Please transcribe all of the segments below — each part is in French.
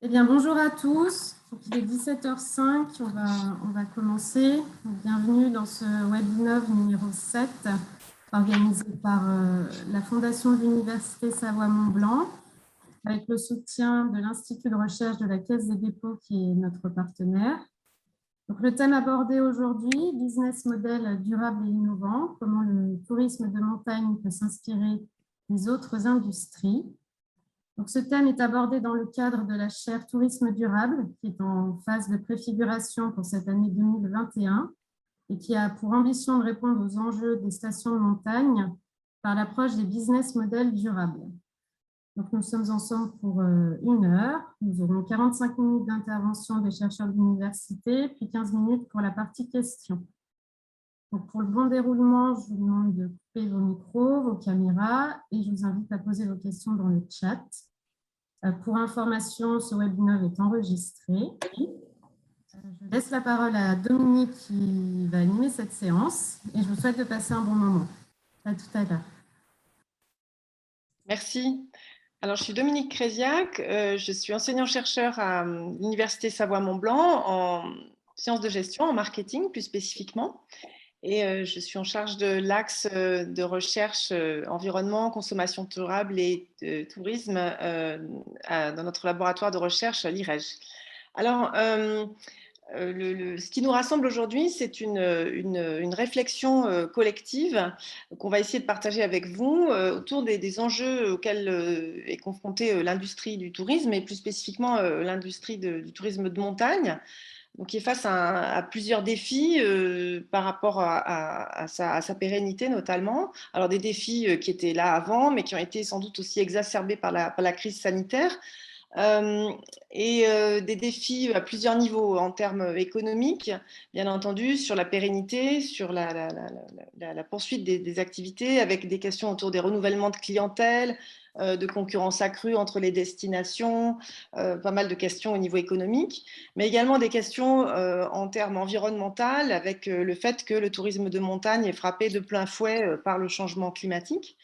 Eh bien, bonjour à tous. Donc, il est 17h05, on va commencer. Donc, bienvenue dans ce webinaire numéro 7, organisé par la Fondation de l'Université Savoie-Mont-Blanc, avec le soutien de l'Institut de recherche de la Caisse des dépôts, qui est notre partenaire. Donc, le thème abordé aujourd'hui, business model durable et innovant, comment le tourisme de montagne peut s'inspirer des autres industries. Donc, ce thème est abordé dans le cadre de la chaire Tourisme durable, qui est en phase de préfiguration pour cette année 2021 et qui a pour ambition de répondre aux enjeux des stations de montagne par l'approche des business models durables. Donc, nous sommes ensemble pour 1 heure. Nous aurons 45 minutes d'intervention des chercheurs de l'université, puis 15 minutes pour la partie questions. Donc, pour le bon déroulement, je vous demande de couper vos micros, vos caméras, et je vous invite à poser vos questions dans le chat. Pour information, ce webinaire est enregistré. Je laisse la parole à Dominique qui va animer cette séance et je vous souhaite de passer un bon moment. À tout à l'heure. Merci. Alors, je suis Dominique Créziac, je suis enseignant-chercheur à l'Université Savoie-Mont-Blanc en sciences de gestion, en marketing plus spécifiquement. Et je suis en charge de l'axe de recherche environnement, consommation durable et tourisme dans notre laboratoire de recherche à l'IREG. Alors, ce qui nous rassemble aujourd'hui, c'est une réflexion collective qu'on va essayer de partager avec vous autour des enjeux auxquels est confrontée l'industrie du tourisme et plus spécifiquement l'industrie du tourisme de montagne. Donc, qui est face à plusieurs défis par rapport à sa pérennité notamment. Alors, des défis qui étaient là avant, mais qui ont été sans doute aussi exacerbés par la crise sanitaire. Des défis à plusieurs niveaux en termes économiques, bien entendu, sur la pérennité, sur la poursuite des activités, avec des questions autour des renouvellements de clientèle, de concurrence accrue entre les destinations, pas mal de questions au niveau économique, mais également des questions en termes environnementaux, avec le fait que le tourisme de montagne est frappé de plein fouet par le changement climatique.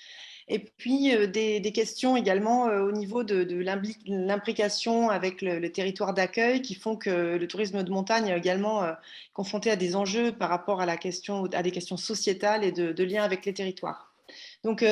Et puis des questions également au niveau de l'imbrication avec le territoire d'accueil qui font que le tourisme de montagne est également confronté à des enjeux par rapport à des questions sociétales et de lien avec les territoires. Donc,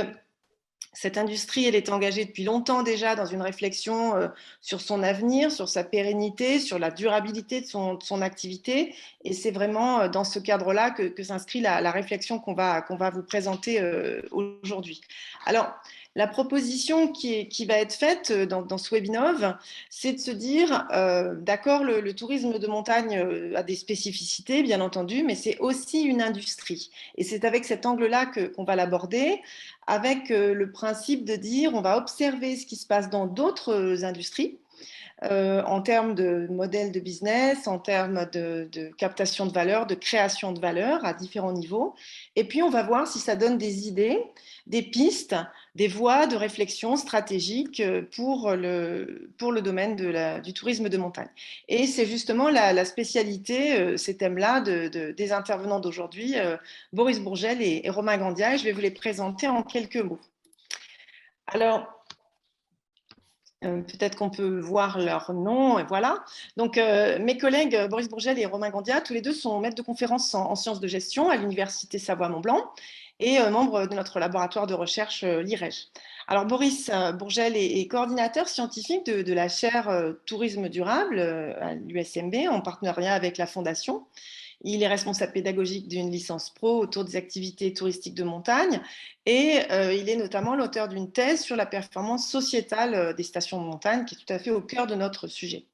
cette industrie, elle est engagée depuis longtemps déjà dans une réflexion sur son avenir, sur sa pérennité, sur la durabilité de son activité. Et c'est vraiment dans ce cadre-là que s'inscrit la réflexion qu'on va vous présenter aujourd'hui. Alors, la proposition qui va être faite dans ce webinaire, c'est de se dire, d'accord, le tourisme de montagne a des spécificités, bien entendu, mais c'est aussi une industrie. Et c'est avec cet angle-là qu'on va l'aborder, avec le principe de dire on va observer ce qui se passe dans d'autres industries en termes de modèles de business, en termes de captation de valeur, de création de valeur à différents niveaux. Et puis, on va voir si ça donne des idées, des pistes, des voies de réflexion stratégiques pour le domaine du tourisme de montagne. Et c'est justement la spécialité, ces thèmes-là, des intervenants d'aujourd'hui, Boris Bourgel et Romain Gandia, et je vais vous les présenter en quelques mots. Alors, peut-être qu'on peut voir leur nom, et voilà. Donc, mes collègues Boris Bourgel et Romain Gandia, tous les deux sont maîtres de conférences en sciences de gestion à l'Université Savoie-Mont-Blanc et membres de notre laboratoire de recherche l'IREG. Alors, Boris Bourgel est coordinateur scientifique de la chaire Tourisme durable à l'USMB en partenariat avec la Fondation. Il est responsable pédagogique d'une licence pro autour des activités touristiques de montagne et il est notamment l'auteur d'une thèse sur la performance sociétale des stations de montagne qui est tout à fait au cœur de notre sujet.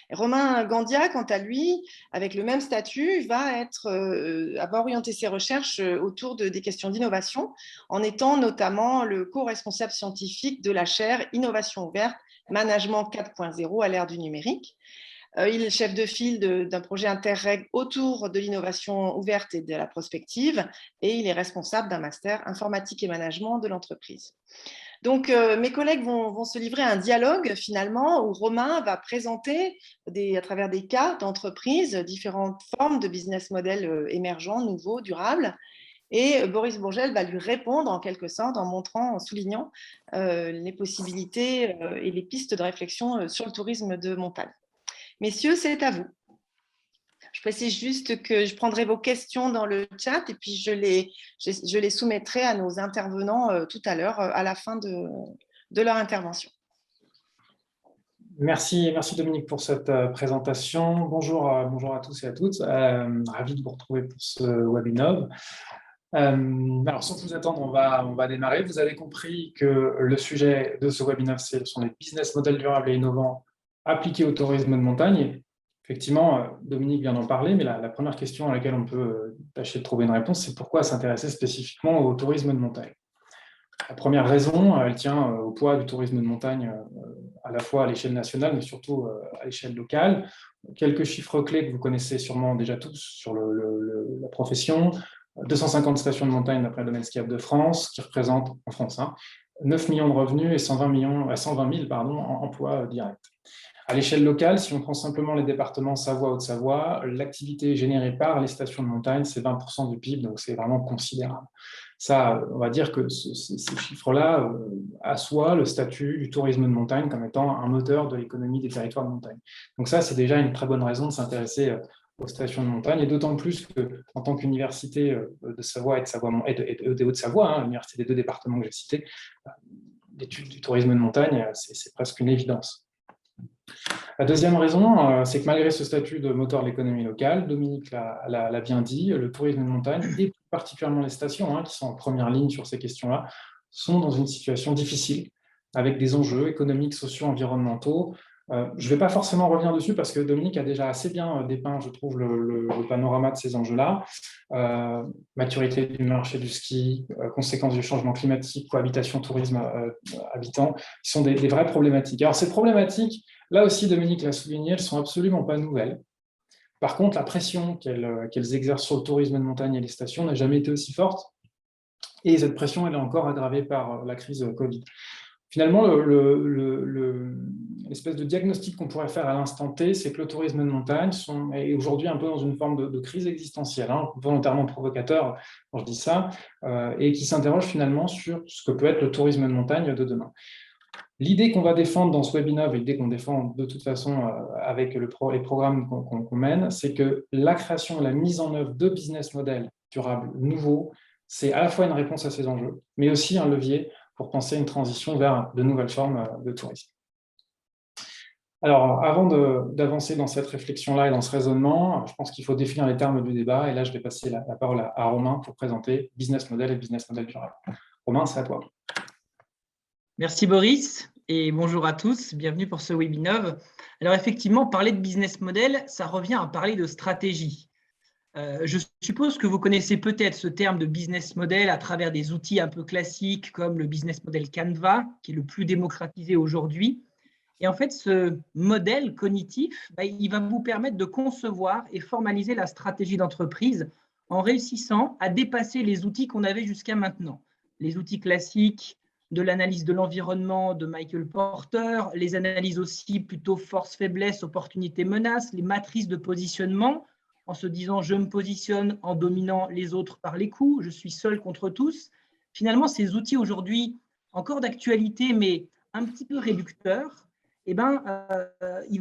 Et Romain Gandia, quant à lui, avec le même statut, va orienter ses recherches autour des questions d'innovation en étant notamment le co-responsable scientifique de la chaire Innovation ouverte, Management 4.0 à l'ère du numérique. Il est chef de file d'un projet Interreg autour de l'innovation ouverte et de la prospective, et il est responsable d'un master informatique et management de l'entreprise. Donc, mes collègues vont se livrer à un dialogue finalement où Romain va présenter à travers des cas d'entreprise différentes formes de business models émergents, nouveaux, durables. Et Boris Bourgel va lui répondre en quelque sorte en montrant, en soulignant les possibilités et les pistes de réflexion sur le tourisme de montagne. Messieurs, c'est à vous. Je précise juste que je prendrai vos questions dans le chat et puis je les soumettrai à nos intervenants tout à l'heure, à la fin de leur intervention. Merci Dominique pour cette présentation. Bonjour à tous et à toutes. Ravi de vous retrouver pour ce webinaire. Alors, sans plus attendre, on va démarrer. Vous avez compris que le sujet de ce webinaire, ce sont les business models durables et innovants appliqués au tourisme de montagne. Effectivement, Dominique vient d'en parler, mais la première question à laquelle on peut tâcher de trouver une réponse, c'est pourquoi s'intéresser spécifiquement au tourisme de montagne. La première raison, elle tient au poids du tourisme de montagne, à la fois à l'échelle nationale, mais surtout à l'échelle locale. Quelques chiffres clés que vous connaissez sûrement déjà tous sur la profession. 250 stations de montagne d'après le domaine skiable de France, qui représentent, en France, 9 millions de revenus et 120 000 emplois directs. À l'échelle locale, si on prend simplement les départements Savoie, Haute-Savoie, l'activité générée par les stations de montagne, c'est 20% du PIB, donc c'est vraiment considérable. Ça, on va dire que ces chiffres-là assoient le statut du tourisme de montagne comme étant un moteur de l'économie des territoires de montagne. Donc ça, c'est déjà une très bonne raison de s'intéresser aux stations de montagne, et d'autant plus qu'en tant qu'université de Savoie et de Haute-Savoie, l'université des deux départements que j'ai cités, l'étude du tourisme de montagne, c'est presque une évidence. La deuxième raison, c'est que malgré ce statut de moteur de l'économie locale, Dominique l'a bien dit, le tourisme de montagne, et plus particulièrement les stations, qui sont en première ligne sur ces questions-là, sont dans une situation difficile, avec des enjeux économiques, sociaux, environnementaux. Je ne vais pas forcément revenir dessus parce que Dominique a déjà assez bien dépeint, je trouve, le panorama de ces enjeux-là. Maturité du marché du ski, conséquences du changement climatique, cohabitation, tourisme, habitants, qui sont des vraies problématiques. Alors, ces problématiques, là aussi, Dominique l'a souligné, elles ne sont absolument pas nouvelles. Par contre, la pression qu'elles exercent sur le tourisme de montagne et les stations n'a jamais été aussi forte. Et cette pression, elle est encore aggravée par la crise Covid. Finalement, l'espèce de diagnostic qu'on pourrait faire à l'instant T, c'est que le tourisme de montagne est aujourd'hui un peu dans une forme de crise existentielle, volontairement provocateur quand je dis ça, et qui s'interroge finalement sur ce que peut être le tourisme de montagne de demain. L'idée qu'on va défendre dans ce webinaire, et l'idée qu'on défend de toute façon avec les programmes qu'on mène, c'est que la création et la mise en œuvre de business models durables nouveaux, c'est à la fois une réponse à ces enjeux, mais aussi un levier pour penser une transition vers de nouvelles formes de tourisme. Alors, avant d'avancer dans cette réflexion-là et dans ce raisonnement, je pense qu'il faut définir les termes du débat, et là, je vais passer la parole à Romain pour présenter business model et business model durable. Romain, c'est à toi. Merci Boris, et bonjour à tous, bienvenue pour ce webinaire. Alors effectivement, parler de business model, ça revient à parler de stratégie. Je suppose que vous connaissez peut-être ce terme de business model à travers des outils un peu classiques comme le business model Canva, qui est le plus démocratisé aujourd'hui. Et en fait, ce modèle cognitif, il va vous permettre de concevoir et formaliser la stratégie d'entreprise en réussissant à dépasser les outils qu'on avait jusqu'à maintenant. Les outils classiques de l'analyse de l'environnement de Michael Porter, les analyses aussi plutôt force-faiblesse, opportunité-menace, les matrices de positionnement, en se disant « je me positionne en dominant les autres par les coups, je suis seul contre tous ». Finalement, ces outils aujourd'hui, encore d'actualité, mais un petit peu réducteurs, ils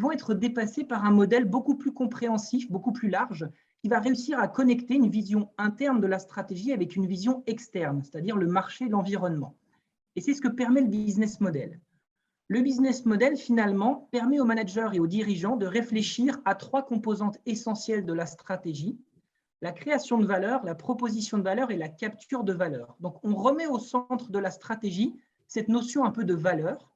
vont être dépassés par un modèle beaucoup plus compréhensif, beaucoup plus large, qui va réussir à connecter une vision interne de la stratégie avec une vision externe, c'est-à-dire le marché, l'environnement. Et c'est ce que permet le business model. Le business model, finalement, permet aux managers et aux dirigeants de réfléchir à trois composantes essentielles de la stratégie: la création de valeur, la proposition de valeur et la capture de valeur. Donc, on remet au centre de la stratégie cette notion un peu de valeur.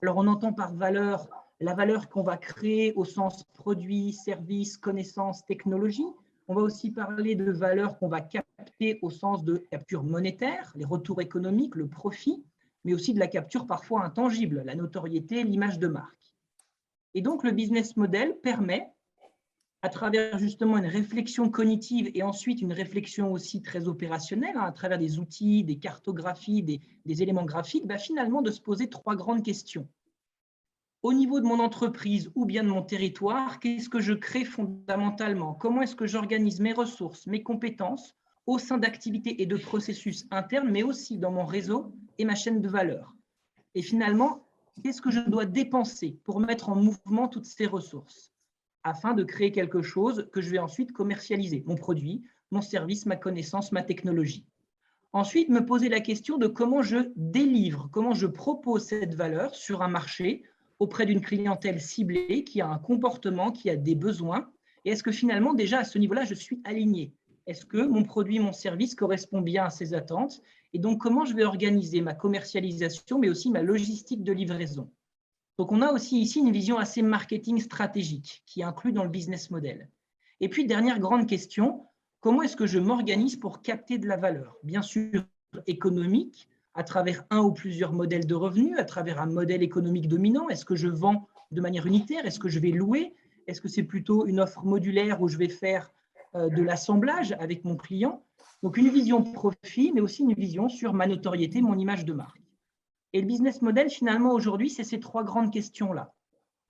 Alors, on entend par valeur la valeur qu'on va créer au sens produit, service, connaissance, technologie. On va aussi parler de valeur qu'on va capter au sens de capture monétaire, les retours économiques, le profit, mais aussi de la capture parfois intangible, la notoriété, l'image de marque. Et donc, le business model permet, à travers justement une réflexion cognitive et ensuite une réflexion aussi très opérationnelle, à travers des outils, des cartographies, des éléments graphiques, finalement de se poser trois grandes questions. Au niveau de mon entreprise ou bien de mon territoire, qu'est-ce que je crée fondamentalement? Comment est-ce que j'organise mes ressources, mes compétences au sein d'activités et de processus internes, mais aussi dans mon réseau et ma chaîne de valeur. Et finalement, qu'est-ce que je dois dépenser pour mettre en mouvement toutes ces ressources afin de créer quelque chose que je vais ensuite commercialiser, mon produit, mon service, ma connaissance, ma technologie. Ensuite, me poser la question de comment je délivre, comment je propose cette valeur sur un marché auprès d'une clientèle ciblée qui a un comportement, qui a des besoins. Et est-ce que finalement, déjà à ce niveau-là, je suis aligné? Est-ce que mon produit, mon service correspond bien à ces attentes? Et donc, comment je vais organiser ma commercialisation, mais aussi ma logistique de livraison? Donc, on a aussi ici une vision assez marketing stratégique qui est inclue dans le business model. Et puis, dernière grande question, comment est-ce que je m'organise pour capter de la valeur? Bien sûr, économique, à travers un ou plusieurs modèles de revenus, à travers un modèle économique dominant. Est-ce que je vends de manière unitaire? Est-ce que je vais louer? Est-ce que c'est plutôt une offre modulaire où je vais faire de l'assemblage avec mon client? Donc, une vision profit, mais aussi une vision sur ma notoriété, mon image de marque. Et le business model, finalement, aujourd'hui, c'est ces trois grandes questions-là.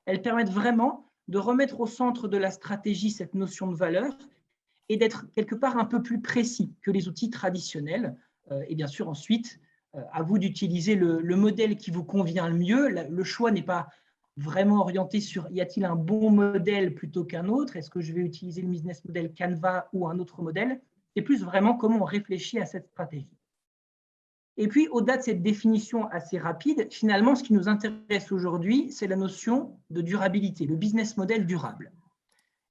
Elles permettent vraiment de remettre au centre de la stratégie cette notion de valeur et d'être quelque part un peu plus précis que les outils traditionnels. Et bien sûr, ensuite, à vous d'utiliser le modèle qui vous convient le mieux. Le choix n'est pas vraiment orienté sur y a-t-il un bon modèle plutôt qu'un autre? Est-ce que je vais utiliser le business model Canva ou un autre modèle? C'est plus vraiment comment on réfléchit à cette stratégie. Et puis, au-delà de cette définition assez rapide, finalement, ce qui nous intéresse aujourd'hui, c'est la notion de durabilité, le business model durable.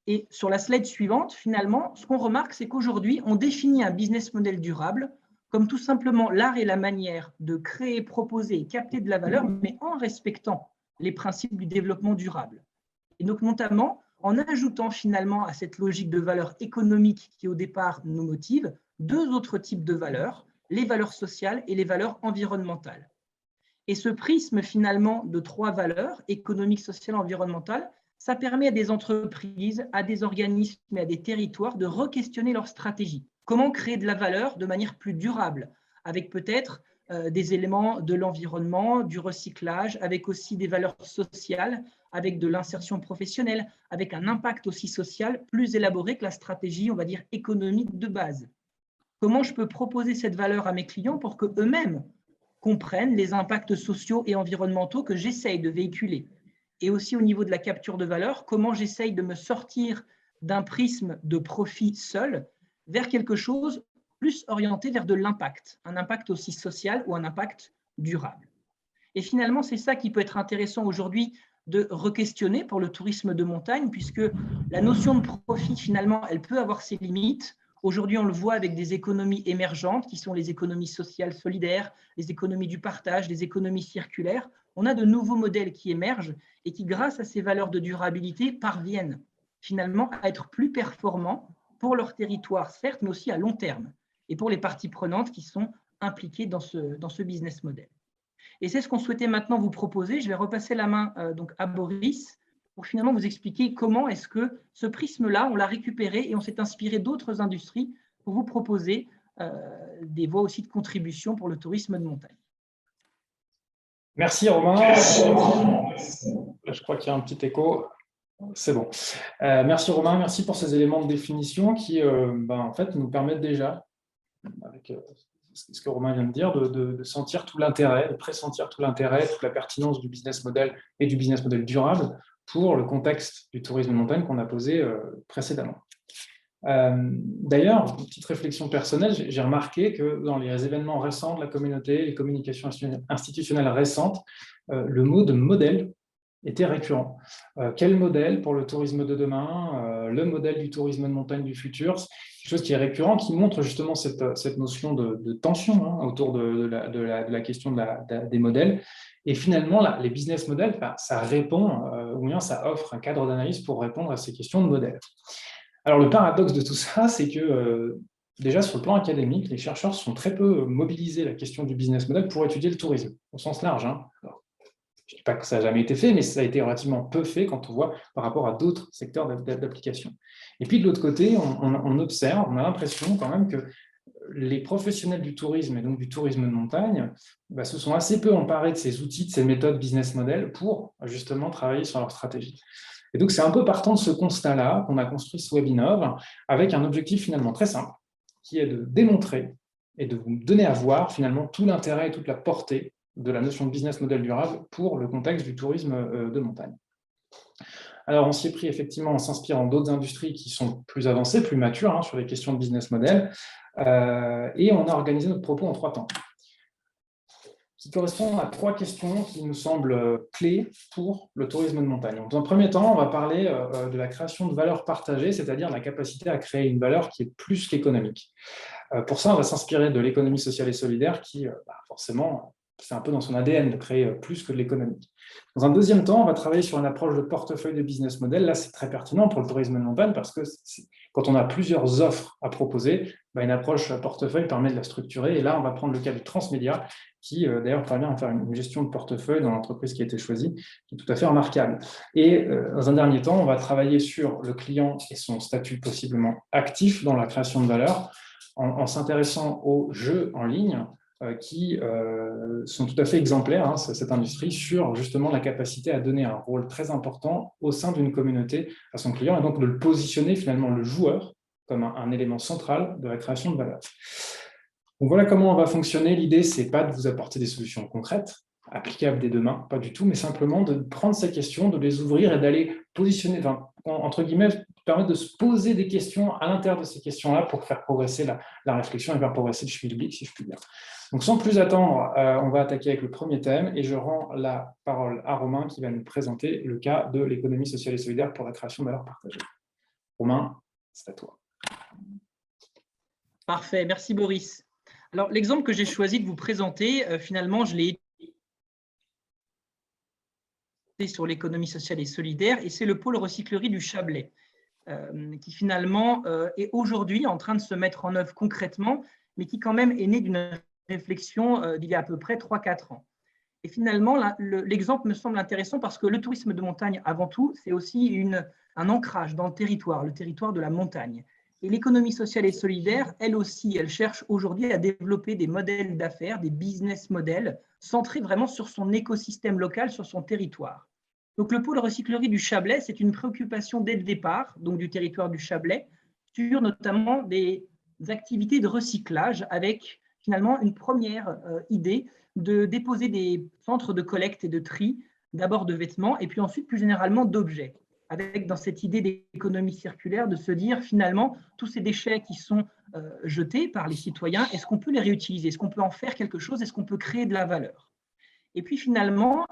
Et sur la slide suivante, finalement, ce qu'on remarque, c'est qu'aujourd'hui, on définit un business model durable comme tout simplement l'art et la manière de créer, proposer et capter de la valeur, mais en respectant les principes du développement durable. Et donc, notamment, en ajoutant finalement à cette logique de valeur économique qui, au départ, nous motive, deux autres types de valeurs, les valeurs sociales et les valeurs environnementales. Et ce prisme, finalement, de trois valeurs, économiques, sociales, environnementales, ça permet à des entreprises, à des organismes et à des territoires de re-questionner leur stratégie. Comment créer de la valeur de manière plus durable, avec peut-être des éléments de l'environnement, du recyclage, avec aussi des valeurs sociales, avec de l'insertion professionnelle, avec un impact aussi social plus élaboré que la stratégie, on va dire, économique de base. Comment je peux proposer cette valeur à mes clients pour qu'eux-mêmes comprennent les impacts sociaux et environnementaux que j'essaye de véhiculer? Et aussi au niveau de la capture de valeur, comment j'essaye de me sortir d'un prisme de profit seul vers quelque chose plus orienté vers de l'impact, un impact aussi social ou un impact durable. Et finalement, c'est ça qui peut être intéressant aujourd'hui de re-questionner pour le tourisme de montagne, puisque la notion de profit, finalement, elle peut avoir ses limites. Aujourd'hui, on le voit avec des économies émergentes, qui sont les économies sociales solidaires, les économies du partage, les économies circulaires. On a de nouveaux modèles qui émergent et qui, grâce à ces valeurs de durabilité, parviennent finalement à être plus performants pour leur territoire, certes, mais aussi à long terme, et pour les parties prenantes qui sont impliquées dans ce business model. Et c'est ce qu'on souhaitait maintenant vous proposer. Je vais repasser la main donc à Boris pour finalement vous expliquer comment est-ce que ce prisme-là, on l'a récupéré et on s'est inspiré d'autres industries pour vous proposer des voies aussi de contribution pour le tourisme de montagne. Merci Romain. Je crois qu'il y a un petit écho. C'est bon. Merci Romain, merci pour ces éléments de définition qui en fait, nous permettent déjà, avec ce que Romain vient de dire, de sentir tout l'intérêt, de pressentir tout l'intérêt, toute la pertinence du business model et du business model durable pour le contexte du tourisme de montagne qu'on a posé précédemment. D'ailleurs, une petite réflexion personnelle, j'ai remarqué que dans les événements récents de la communauté, les communications institutionnelles récentes, le mot de modèle était récurrent. Quel modèle pour le tourisme de demain, le modèle du tourisme de montagne du futur, quelque chose qui est récurrent, qui montre justement cette notion de tension autour de la question des modèles. Et finalement, là, les business models, ça répond, ou bien ça offre un cadre d'analyse pour répondre à ces questions de modèles. Alors, le paradoxe de tout ça, c'est que déjà, sur le plan académique, les chercheurs sont très peu mobilisés la question du business model pour étudier le tourisme, au sens large. Alors, je ne dis pas que ça n'a jamais été fait, mais ça a été relativement peu fait quand on voit par rapport à d'autres secteurs d'application. Et puis, de l'autre côté, on observe, on a l'impression quand même que les professionnels du tourisme et donc du tourisme de montagne se sont assez peu emparés de ces outils, de ces méthodes business model pour justement travailler sur leur stratégie. Et donc, c'est un peu partant de ce constat-là qu'on a construit ce Webinov avec un objectif finalement très simple, qui est de démontrer et de vous donner à voir finalement tout l'intérêt et toute la portée de la notion de business model durable pour le contexte du tourisme de montagne. Alors, on s'y est pris effectivement en s'inspirant d'autres industries qui sont plus avancées, plus matures sur les questions de business model, et on a organisé notre propos en 3 temps, qui correspondent à 3 questions qui nous semblent clés pour le tourisme de montagne. Donc, dans un premier temps, on va parler de la création de valeur partagée, c'est-à-dire la capacité à créer une valeur qui est plus qu'économique. Pour ça, on va s'inspirer de l'économie sociale et solidaire qui, forcément, c'est un peu dans son ADN de créer plus que de l'économique. Dans un deuxième temps, on va travailler sur une approche de portefeuille de business model. Là, c'est très pertinent pour le tourisme de montagne parce que quand on a plusieurs offres à proposer, une approche portefeuille permet de la structurer. Et là, on va prendre le cas du transmédia qui, d'ailleurs, permet de faire une gestion de portefeuille dans l'entreprise qui a été choisie, qui est tout à fait remarquable. Et dans un dernier temps, on va travailler sur le client et son statut possiblement actif dans la création de valeur en s'intéressant aux jeux en ligne qui sont tout à fait exemplaires, cette industrie, sur justement la capacité à donner un rôle très important au sein d'une communauté à son client, et donc de le positionner finalement le joueur comme un élément central de la création de valeur. Donc voilà comment on va fonctionner. L'idée, ce n'est pas de vous apporter des solutions concrètes, applicables dès demain, pas du tout, mais simplement de prendre ces questions, de les ouvrir et d'aller positionner, entre guillemets, permettre de se poser des questions à l'intérieur de ces questions-là pour faire progresser la réflexion et faire progresser le schmilblick, si je puis dire. Donc, sans plus attendre, on va attaquer avec le premier thème et je rends la parole à Romain qui va nous présenter le cas de l'économie sociale et solidaire pour la création de valeur partagée. Romain, c'est à toi. Parfait, merci Boris. Alors, l'exemple que j'ai choisi de vous présenter, finalement, je l'ai sur l'économie sociale et solidaire, et c'est le pôle recyclerie du Chablais, qui finalement est aujourd'hui en train de se mettre en œuvre concrètement, mais qui quand même est né d'une réflexion d'il y a à peu près 3-4 ans. Et finalement, l'exemple me semble intéressant parce que le tourisme de montagne, avant tout, c'est aussi un ancrage dans le territoire de la montagne. Et l'économie sociale et solidaire, elle aussi, elle cherche aujourd'hui à développer des modèles d'affaires, des business models, centrés vraiment sur son écosystème local, sur son territoire. Donc le pôle recyclerie du Chablais, c'est une préoccupation dès le départ, donc du territoire du Chablais, sur notamment des activités de recyclage avec finalement une première idée de déposer des centres de collecte et de tri, d'abord de vêtements et puis ensuite plus généralement d'objets, avec dans cette idée d'économie circulaire de se dire finalement tous ces déchets qui sont jetés par les citoyens, est-ce qu'on peut les réutiliser, est-ce qu'on peut en faire quelque chose, est-ce qu'on peut créer de la valeur? Et puis finalement,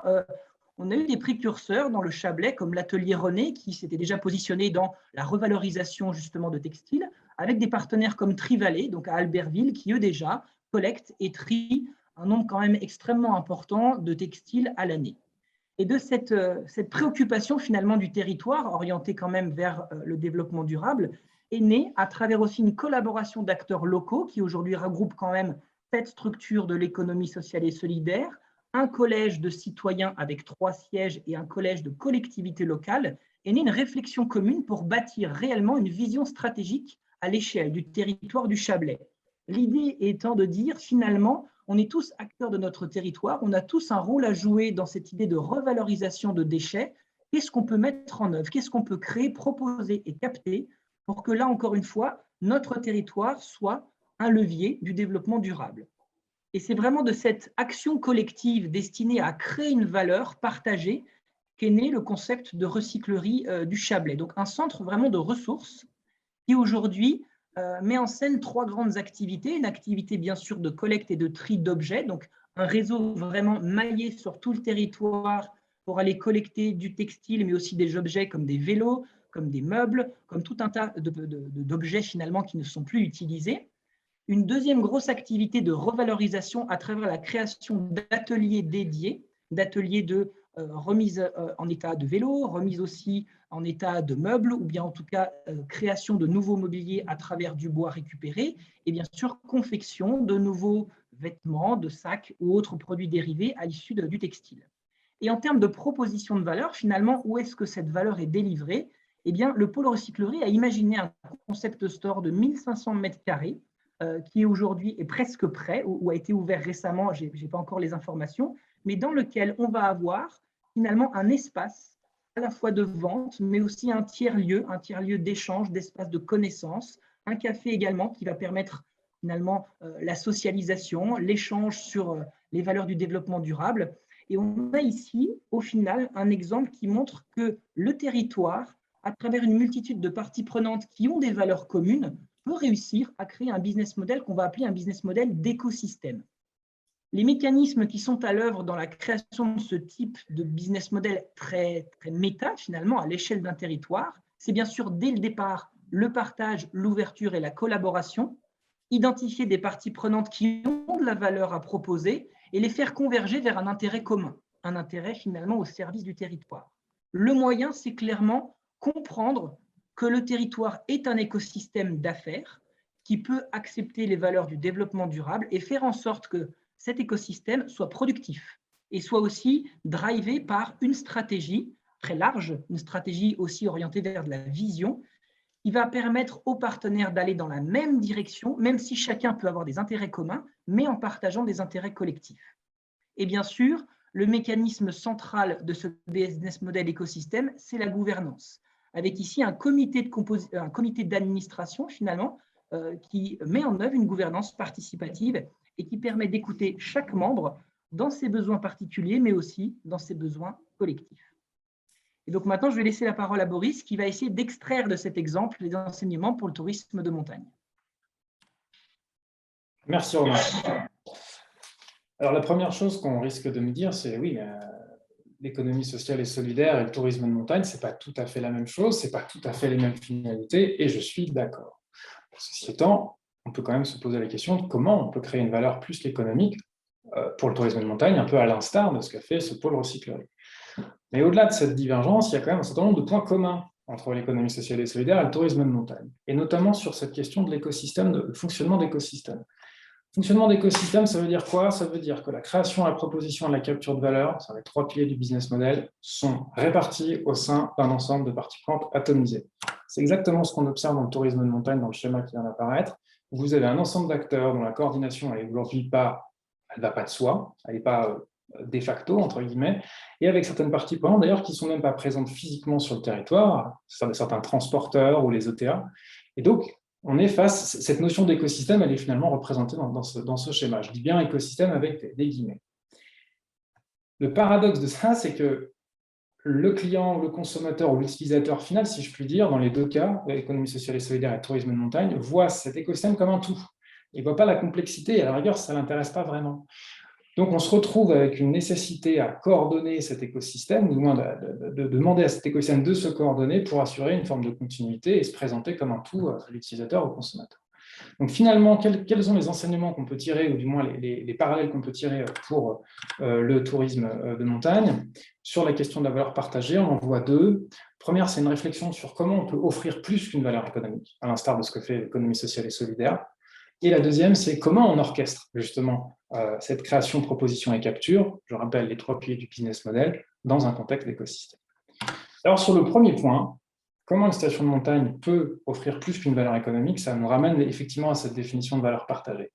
on a eu des précurseurs dans le Chablais comme l'atelier René qui s'était déjà positionné dans la revalorisation justement de textiles, avec des partenaires comme Trivalet, donc à Albertville, qui eux déjà collectent et trient un nombre quand même extrêmement important de textiles à l'année. Et de cette préoccupation finalement du territoire, orientée quand même vers le développement durable, est née à travers aussi une collaboration d'acteurs locaux qui aujourd'hui regroupent quand même 7 structures de l'économie sociale et solidaire, un collège de citoyens avec 3 sièges et un collège de collectivités locales, est née une réflexion commune pour bâtir réellement une vision stratégique à l'échelle du territoire du Chablais. L'idée étant de dire finalement, on est tous acteurs de notre territoire, on a tous un rôle à jouer dans cette idée de revalorisation de déchets. Qu'est-ce qu'on peut mettre en œuvre? Qu'est-ce qu'on peut créer, proposer et capter pour que là, encore une fois, notre territoire soit un levier du développement durable? Et c'est vraiment de cette action collective destinée à créer une valeur partagée qu'est né le concept de recyclerie du Chablais. Donc un centre vraiment de ressources qui aujourd'hui met en scène 3 grandes activités. Une activité bien sûr de collecte et de tri d'objets, donc un réseau vraiment maillé sur tout le territoire pour aller collecter du textile, mais aussi des objets comme des vélos, comme des meubles, comme tout un tas d'objets finalement qui ne sont plus utilisés. Une deuxième grosse activité de revalorisation à travers la création d'ateliers dédiés, d'ateliers de remise en état de vélo, remise aussi en état de meubles, ou bien en tout cas création de nouveaux mobiliers à travers du bois récupéré, et bien sûr confection de nouveaux vêtements, de sacs ou autres produits dérivés à l'issue du textile. Et en termes de proposition de valeur, finalement, où est-ce que cette valeur est délivrée? Eh bien, le pôle recyclerie a imaginé un concept store de 1500 m², qui aujourd'hui est presque prêt ou a été ouvert récemment, je n'ai pas encore les informations, mais dans lequel on va avoir finalement un espace à la fois de vente, mais aussi un tiers-lieu d'échange, d'espace de connaissance, un café également qui va permettre finalement la socialisation, l'échange sur les valeurs du développement durable. Et on a ici, au final, un exemple qui montre que le territoire, à travers une multitude de parties prenantes qui ont des valeurs communes, peut réussir à créer un business model qu'on va appeler un business model d'écosystème. Les mécanismes qui sont à l'œuvre dans la création de ce type de business model très méta, finalement, à l'échelle d'un territoire, c'est bien sûr, dès le départ, le partage, l'ouverture et la collaboration, identifier des parties prenantes qui ont de la valeur à proposer et les faire converger vers un intérêt commun, un intérêt finalement au service du territoire. Le moyen, c'est clairement comprendre que le territoire est un écosystème d'affaires qui peut accepter les valeurs du développement durable et faire en sorte que cet écosystème soit productif et soit aussi drivé par une stratégie très large, une stratégie aussi orientée vers de la vision, qui va permettre aux partenaires d'aller dans la même direction, même si chacun peut avoir des intérêts communs, mais en partageant des intérêts collectifs. Et bien sûr, le mécanisme central de ce business model écosystème, c'est la gouvernance, avec ici un comité d'administration, finalement, qui met en œuvre une gouvernance participative et qui permet d'écouter chaque membre dans ses besoins particuliers, mais aussi dans ses besoins collectifs. Et donc maintenant, je vais laisser la parole à Boris, qui va essayer d'extraire de cet exemple les enseignements pour le tourisme de montagne. Merci Romain. Alors la première chose qu'on risque de me dire, c'est oui, l'économie sociale et solidaire et le tourisme de montagne, ce n'est pas tout à fait la même chose, ce n'est pas tout à fait les mêmes finalités, et je suis d'accord. Ceci étant, on peut quand même se poser la question de comment on peut créer une valeur plus qu'économique pour le tourisme de montagne, un peu à l'instar de ce qu'a fait ce pôle recyclerie. Mais au-delà de cette divergence, il y a quand même un certain nombre de points communs entre l'économie sociale et solidaire et le tourisme de montagne, et notamment sur cette question de l'écosystème, du fonctionnement d'écosystème. Fonctionnement d'écosystème, ça veut dire quoi? Ça veut dire que la création, la proposition et la capture de valeur, c'est les trois piliers du business model, sont répartis au sein d'un ensemble de parties prenantes atomisées. C'est exactement ce qu'on observe dans le tourisme de montagne, dans le schéma qui vient d'apparaître. Vous avez un ensemble d'acteurs dont la coordination n'est aujourd'hui pas, elle ne va pas de soi, elle n'est pas de facto, entre guillemets, et avec certaines parties prenantes, d'ailleurs, qui ne sont même pas présentes physiquement sur le territoire, certains transporteurs ou les OTA. Et donc, on est face, cette notion d'écosystème, elle est finalement représentée dans ce schéma. Je dis bien écosystème avec des guillemets. Le paradoxe de ça, c'est que le client, le consommateur ou l'utilisateur final, si je puis dire, dans les deux cas, l'économie sociale et solidaire et le tourisme de montagne, voit cet écosystème comme un tout. Il ne voit pas la complexité, et à la rigueur, ça ne l'intéresse pas vraiment. Donc, on se retrouve avec une nécessité à coordonner cet écosystème, ou du moins de demander à cet écosystème de se coordonner pour assurer une forme de continuité et se présenter comme un tout à l'utilisateur ou au consommateur. Donc, finalement, quels sont les enseignements qu'on peut tirer, ou du moins les parallèles qu'on peut tirer pour le tourisme de montagne? Sur la question de la valeur partagée, on en voit deux. Première, c'est une réflexion sur comment on peut offrir plus qu'une valeur économique, à l'instar de ce que fait l'économie sociale et solidaire. Et la deuxième, c'est comment on orchestre justement cette création, proposition et capture, je rappelle les trois piliers du business model, dans un contexte d'écosystème. Alors sur le premier point, comment une station de montagne peut offrir plus qu'une valeur économique, ça nous ramène effectivement à cette définition de valeur partagée.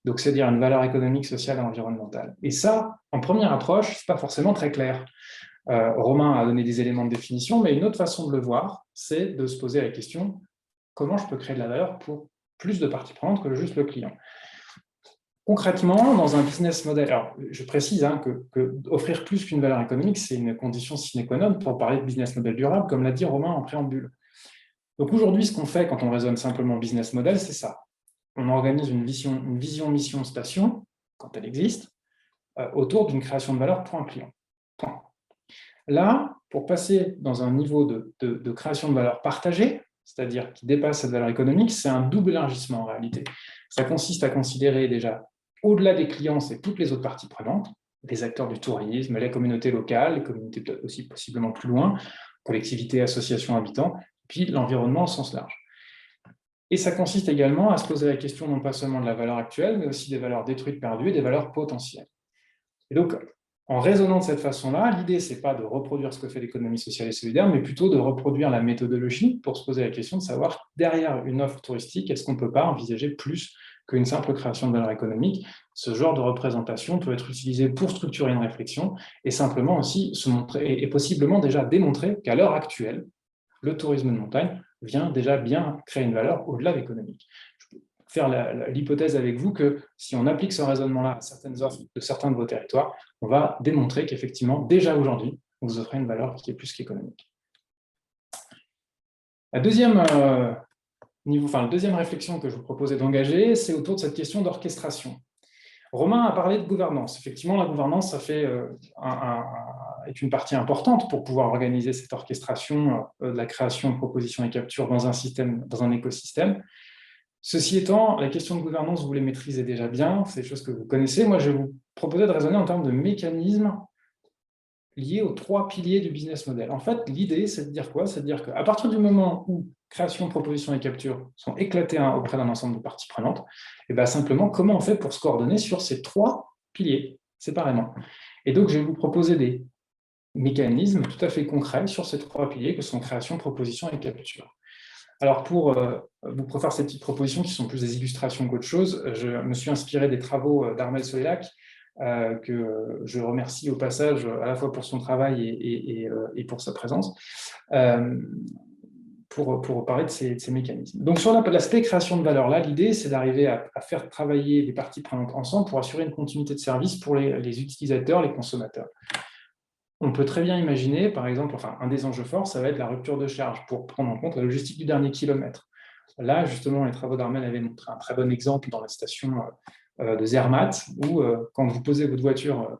Donc c'est-à-dire une valeur économique, sociale et environnementale. Et ça, en première approche, ce n'est pas forcément très clair. Romain a donné des éléments de définition, mais une autre façon de le voir, c'est de se poser la question, comment je peux créer de la valeur pour plus de parties prenantes que juste le client. Concrètement, dans un business model, alors je précise que offrir plus qu'une valeur économique, c'est une condition sine qua non pour parler de business model durable, comme l'a dit Romain en préambule. Donc aujourd'hui, ce qu'on fait quand on raisonne simplement business model, c'est ça. On organise une vision mission station, quand elle existe, autour d'une création de valeur pour un client. Point. Là, pour passer dans un niveau de création de valeur partagée, c'est-à-dire qui dépasse cette valeur économique, c'est un double élargissement en réalité. Ça consiste à considérer déjà, au-delà des clients, c'est toutes les autres parties prenantes, les acteurs du tourisme, les communautés locales, les communautés peut-être aussi possiblement plus loin, collectivités, associations, habitants, puis l'environnement au sens large. Et ça consiste également à se poser la question non pas seulement de la valeur actuelle, mais aussi des valeurs détruites, perdues et des valeurs potentielles. Et donc, en raisonnant de cette façon-là, l'idée, ce n'est pas de reproduire ce que fait l'économie sociale et solidaire, mais plutôt de reproduire la méthodologie pour se poser la question de savoir, derrière une offre touristique, est-ce qu'on ne peut pas envisager plus qu'une simple création de valeur économique? Ce genre de représentation peut être utilisé pour structurer une réflexion et simplement aussi se montrer, et possiblement déjà démontrer qu'à l'heure actuelle, le tourisme de montagne vient déjà bien créer une valeur au-delà de l'économique. faire l'hypothèse avec vous que si on applique ce raisonnement-là à certaines offres de certains de vos territoires, on va démontrer qu'effectivement, déjà aujourd'hui, vous offrez une valeur qui est plus qu'économique. La deuxième réflexion que je vous proposais d'engager, c'est autour de cette question d'orchestration. Romain a parlé de gouvernance. Effectivement, la gouvernance, ça fait est une partie importante pour pouvoir organiser cette orchestration de la création, proposition et capture dans un système, dans un écosystème. Ceci étant, la question de gouvernance, vous les maîtrisez déjà bien, c'est des choses que vous connaissez. Moi, je vais vous proposer de raisonner en termes de mécanismes liés aux 3 piliers du business model. En fait, l'idée, c'est de dire quoi? C'est de dire qu'à partir du moment où création, proposition et capture sont éclatées auprès d'un ensemble de parties prenantes, et bien simplement, comment on fait pour se coordonner sur ces 3 piliers séparément? Et donc, je vais vous proposer des mécanismes tout à fait concrets sur ces 3 piliers que sont création, proposition et capture. Alors, pour faire ces petites propositions qui sont plus des illustrations qu'autre chose, je me suis inspiré des travaux d'Armel Soleilhac, que je remercie au passage à la fois pour son travail et pour sa présence, pour parler de ces mécanismes. Donc, sur l'aspect création de valeur, là, l'idée, c'est d'arriver à faire travailler les parties prenantes ensemble pour assurer une continuité de service pour les utilisateurs, les consommateurs. On peut très bien imaginer, par exemple, un des enjeux forts, ça va être la rupture de charge pour prendre en compte la logistique du dernier kilomètre. Là, justement, les travaux d'Armel avaient montré un très bon exemple dans la station de Zermatt, où quand vous posez votre voiture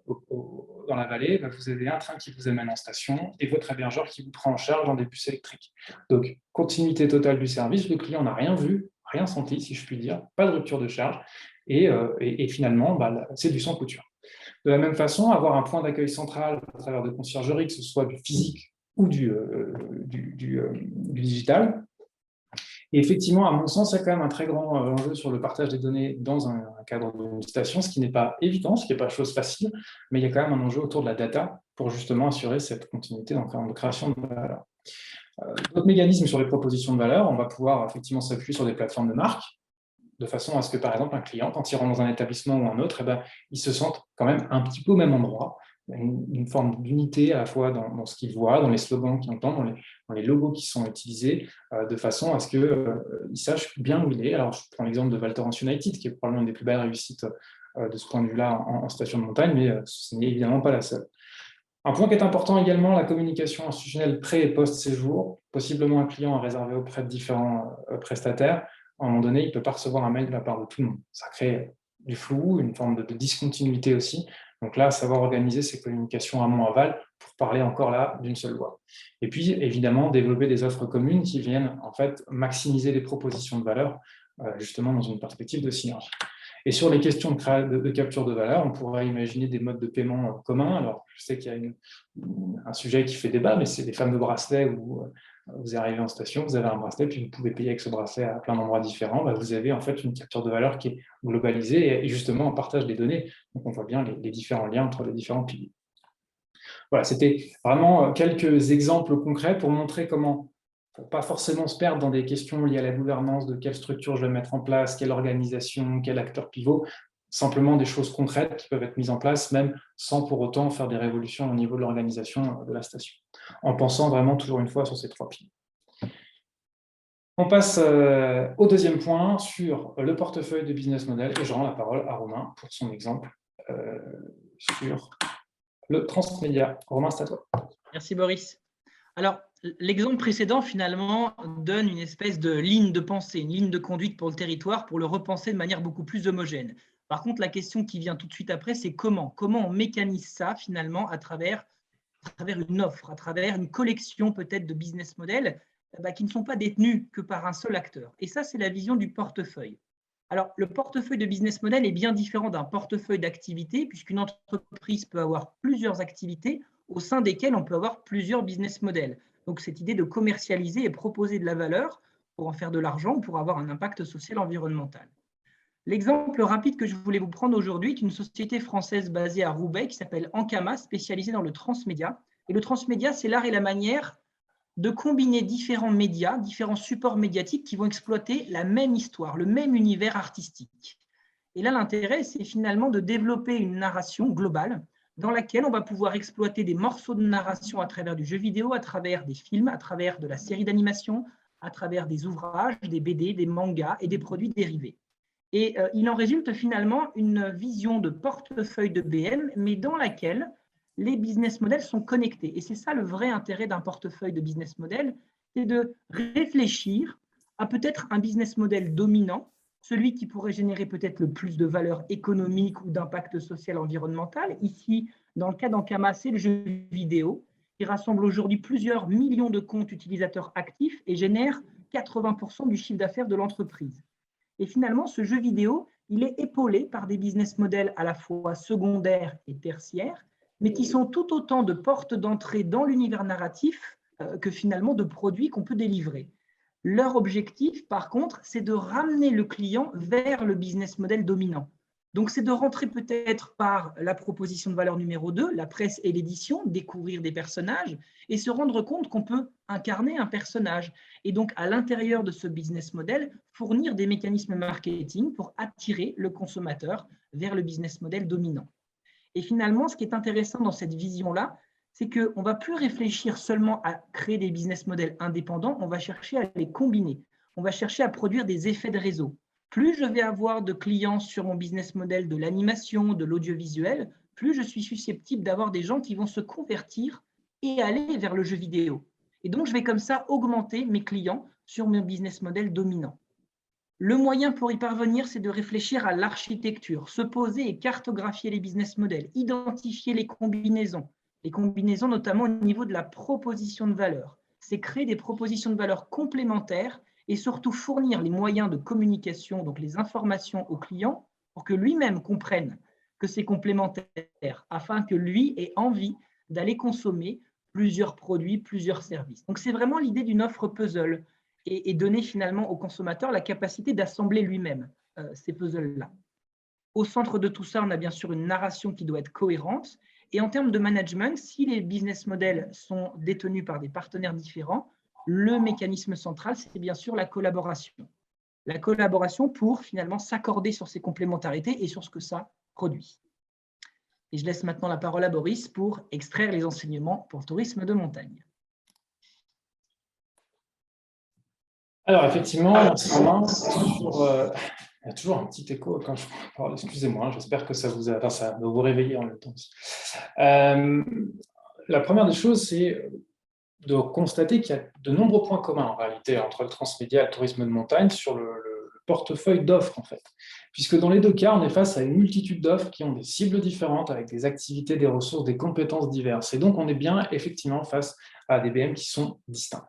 dans la vallée, vous avez un train qui vous amène en station et votre hébergeur qui vous prend en charge dans des bus électriques. Donc, continuité totale du service, le client n'a rien vu, rien senti, si je puis dire, pas de rupture de charge, et finalement, c'est du sans couture. De la même façon, avoir un point d'accueil central à travers de conciergerie, que ce soit du physique ou du digital. Et effectivement, à mon sens, il y a quand même un très grand enjeu sur le partage des données dans un cadre d'une station, ce qui n'est pas évident, ce qui n'est pas chose facile, mais il y a quand même un enjeu autour de la data pour justement assurer cette continuité de création de valeur. D'autres mécanismes sur les propositions de valeur, on va pouvoir effectivement s'appuyer sur des plateformes de marque, de façon à ce que, par exemple, un client, quand il rentre dans un établissement ou un autre, il se sente quand même un petit peu au même endroit, une forme d'unité à la fois dans ce qu'il voit, dans les slogans qu'il entend, dans les logos qui sont utilisés, de façon à ce qu'il sache bien où il est. Alors, je prends l'exemple de Val Thorens United, qui est probablement une des plus belles réussites de ce point de vue-là en station de montagne, mais ce n'est évidemment pas la seule. Un point qui est important également, la communication institutionnelle pré- et post-séjour. Possiblement, un client à réserver auprès de différents prestataires. À un moment donné, il ne peut pas recevoir un mail de la part de tout le monde. Ça crée du flou, une forme de discontinuité aussi. Donc là, savoir organiser ces communications amont-aval pour parler encore là d'une seule voix. Et puis, évidemment, développer des offres communes qui viennent en fait maximiser les propositions de valeur, justement dans une perspective de synergie. Et sur les questions de capture de valeur, on pourrait imaginer des modes de paiement communs. Alors, je sais qu'il y a un sujet qui fait débat, mais c'est des fameux bracelets où vous arrivez en station, vous avez un bracelet, puis vous pouvez payer avec ce bracelet à plein d'endroits différents. Vous avez en fait une capture de valeur qui est globalisée et justement un partage des données. Donc, on voit bien les différents liens entre les différents piliers. Voilà, c'était vraiment quelques exemples concrets pour montrer comment, pour pas forcément se perdre dans des questions liées à la gouvernance, de quelle structure je vais mettre en place, quelle organisation, quel acteur pivot, simplement des choses concrètes qui peuvent être mises en place, même sans pour autant faire des révolutions au niveau de l'organisation de la station, en pensant vraiment toujours une fois sur ces 3 piliers. On passe au deuxième point sur le portefeuille de business model, et je rends la parole à Romain pour son exemple sur le transmédia. Romain, c'est à toi. Merci Boris. Alors, l'exemple précédent, finalement, donne une espèce de ligne de pensée, une ligne de conduite pour le territoire, pour le repenser de manière beaucoup plus homogène. Par contre, la question qui vient tout de suite après, c'est comment on mécanise ça, finalement, à travers une offre, à travers une collection peut-être de business models qui ne sont pas détenus que par un seul acteur. Et ça, c'est la vision du portefeuille. Alors, le portefeuille de business model est bien différent d'un portefeuille d'activités, puisqu'une entreprise peut avoir plusieurs activités au sein desquelles on peut avoir plusieurs business models. Donc, cette idée de commercialiser et proposer de la valeur pour en faire de l'argent, pour avoir un impact social environnemental. L'exemple rapide que je voulais vous prendre aujourd'hui est une société française basée à Roubaix qui s'appelle Ankama, spécialisée dans le transmédia. Et le transmédia, c'est l'art et la manière de combiner différents médias, différents supports médiatiques qui vont exploiter la même histoire, le même univers artistique. Et là, l'intérêt, c'est finalement de développer une narration globale dans laquelle on va pouvoir exploiter des morceaux de narration à travers du jeu vidéo, à travers des films, à travers de la série d'animation, à travers des ouvrages, des BD, des mangas et des produits dérivés. Et il en résulte finalement une vision de portefeuille de BM, mais dans laquelle les business models sont connectés. Et c'est ça le vrai intérêt d'un portefeuille de business model, c'est de réfléchir à peut-être un business model dominant, celui qui pourrait générer peut-être le plus de valeur économique ou d'impact social environnemental. Ici, dans le cas d'Ankama, c'est le jeu vidéo, qui rassemble aujourd'hui plusieurs millions de comptes utilisateurs actifs et génère 80% du chiffre d'affaires de l'entreprise. Et finalement, ce jeu vidéo, il est épaulé par des business models à la fois secondaires et tertiaires, mais qui sont tout autant de portes d'entrée dans l'univers narratif que finalement de produits qu'on peut délivrer. Leur objectif, par contre, c'est de ramener le client vers le business model dominant. Donc, c'est de rentrer peut-être par la proposition de valeur numéro 2, la presse et l'édition, découvrir des personnages et se rendre compte qu'on peut incarner un personnage. Et donc, à l'intérieur de ce business model, fournir des mécanismes marketing pour attirer le consommateur vers le business model dominant. Et finalement, ce qui est intéressant dans cette vision-là, c'est qu'on ne va plus réfléchir seulement à créer des business models indépendants, on va chercher à les combiner. On va chercher à produire des effets de réseau. Plus je vais avoir de clients sur mon business model de l'animation, de l'audiovisuel, plus je suis susceptible d'avoir des gens qui vont se convertir et aller vers le jeu vidéo. Et donc, je vais comme ça augmenter mes clients sur mon business model dominant. Le moyen pour y parvenir, c'est de réfléchir à l'architecture, se poser et cartographier les business models, identifier les combinaisons notamment au niveau de la proposition de valeur. C'est créer des propositions de valeur complémentaires et surtout fournir les moyens de communication, donc les informations au client, pour que lui-même comprenne que c'est complémentaire, afin que lui ait envie d'aller consommer plusieurs produits, plusieurs services. Donc c'est vraiment l'idée d'une offre puzzle et donner finalement au consommateur la capacité d'assembler lui-même ces puzzles-là. Au centre de tout ça, on a bien sûr une narration qui doit être cohérente. Et en termes de management, si les business models sont détenus par des partenaires différents, le mécanisme central, c'est bien sûr la collaboration. La collaboration pour finalement s'accorder sur ces complémentarités et sur ce que ça produit. Et je laisse maintenant la parole à Boris pour extraire les enseignements pour le tourisme de montagne. Alors, effectivement, en ce moment, il y a toujours un petit écho quand je parle. Excusez-moi, j'espère que ça va vous réveiller en même temps. La première des choses, c'est de constater qu'il y a de nombreux points communs en réalité entre le transmédia et le tourisme de montagne sur le portefeuille d'offres en fait. Puisque dans les deux cas, on est face à une multitude d'offres qui ont des cibles différentes avec des activités, des ressources, des compétences diverses. Et donc, on est bien effectivement face à des BM qui sont distincts.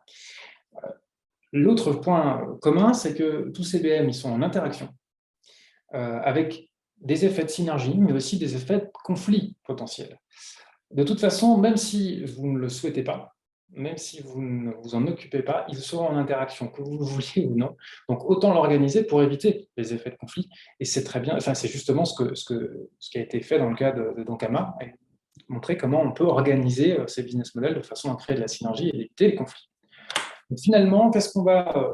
L'autre point commun, c'est que tous ces BM, ils sont en interaction avec des effets de synergie, mais aussi des effets de conflit potentiels. De toute façon, même si vous ne le souhaitez pas, même si vous ne vous en occupez pas, ils seront en interaction, que vous le vouliez ou non. Donc, autant l'organiser pour éviter les effets de conflit. Et c'est très bien, enfin, c'est justement ce qui a été fait dans le cas de d'Ankama, et montrer comment on peut organiser ces business models de façon à créer de la synergie et éviter les conflits. Donc, finalement, qu'est-ce qu'on va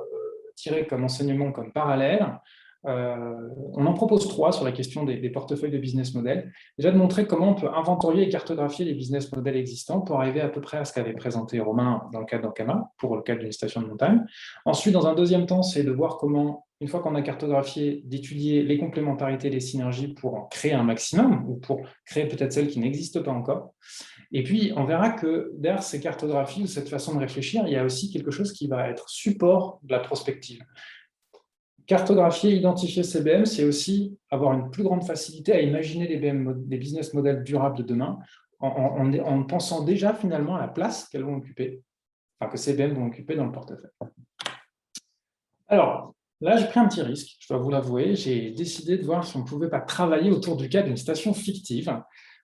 tirer comme enseignement, comme parallèle? On en propose 3 sur la question des portefeuilles de business model. Déjà de montrer comment on peut inventorier et cartographier les business models existants pour arriver à peu près à ce qu'avait présenté Romain dans le cadre d'Ankama, pour le cadre d'une station de montagne. Ensuite, dans un deuxième temps, c'est de voir comment, une fois qu'on a cartographié, d'étudier les complémentarités, les synergies pour en créer un maximum, ou pour créer peut-être celles qui n'existent pas encore. Et puis, on verra que derrière ces cartographies ou cette façon de réfléchir, il y a aussi quelque chose qui va être support de la prospective. Cartographier, identifier ces BM, c'est aussi avoir une plus grande facilité à imaginer des business models durables de demain en pensant déjà finalement à la place qu'elles vont occuper, enfin que ces BM vont occuper dans le portefeuille. Alors, là, j'ai pris un petit risque, je dois vous l'avouer. J'ai décidé de voir si on ne pouvait pas travailler autour du cas d'une station fictive,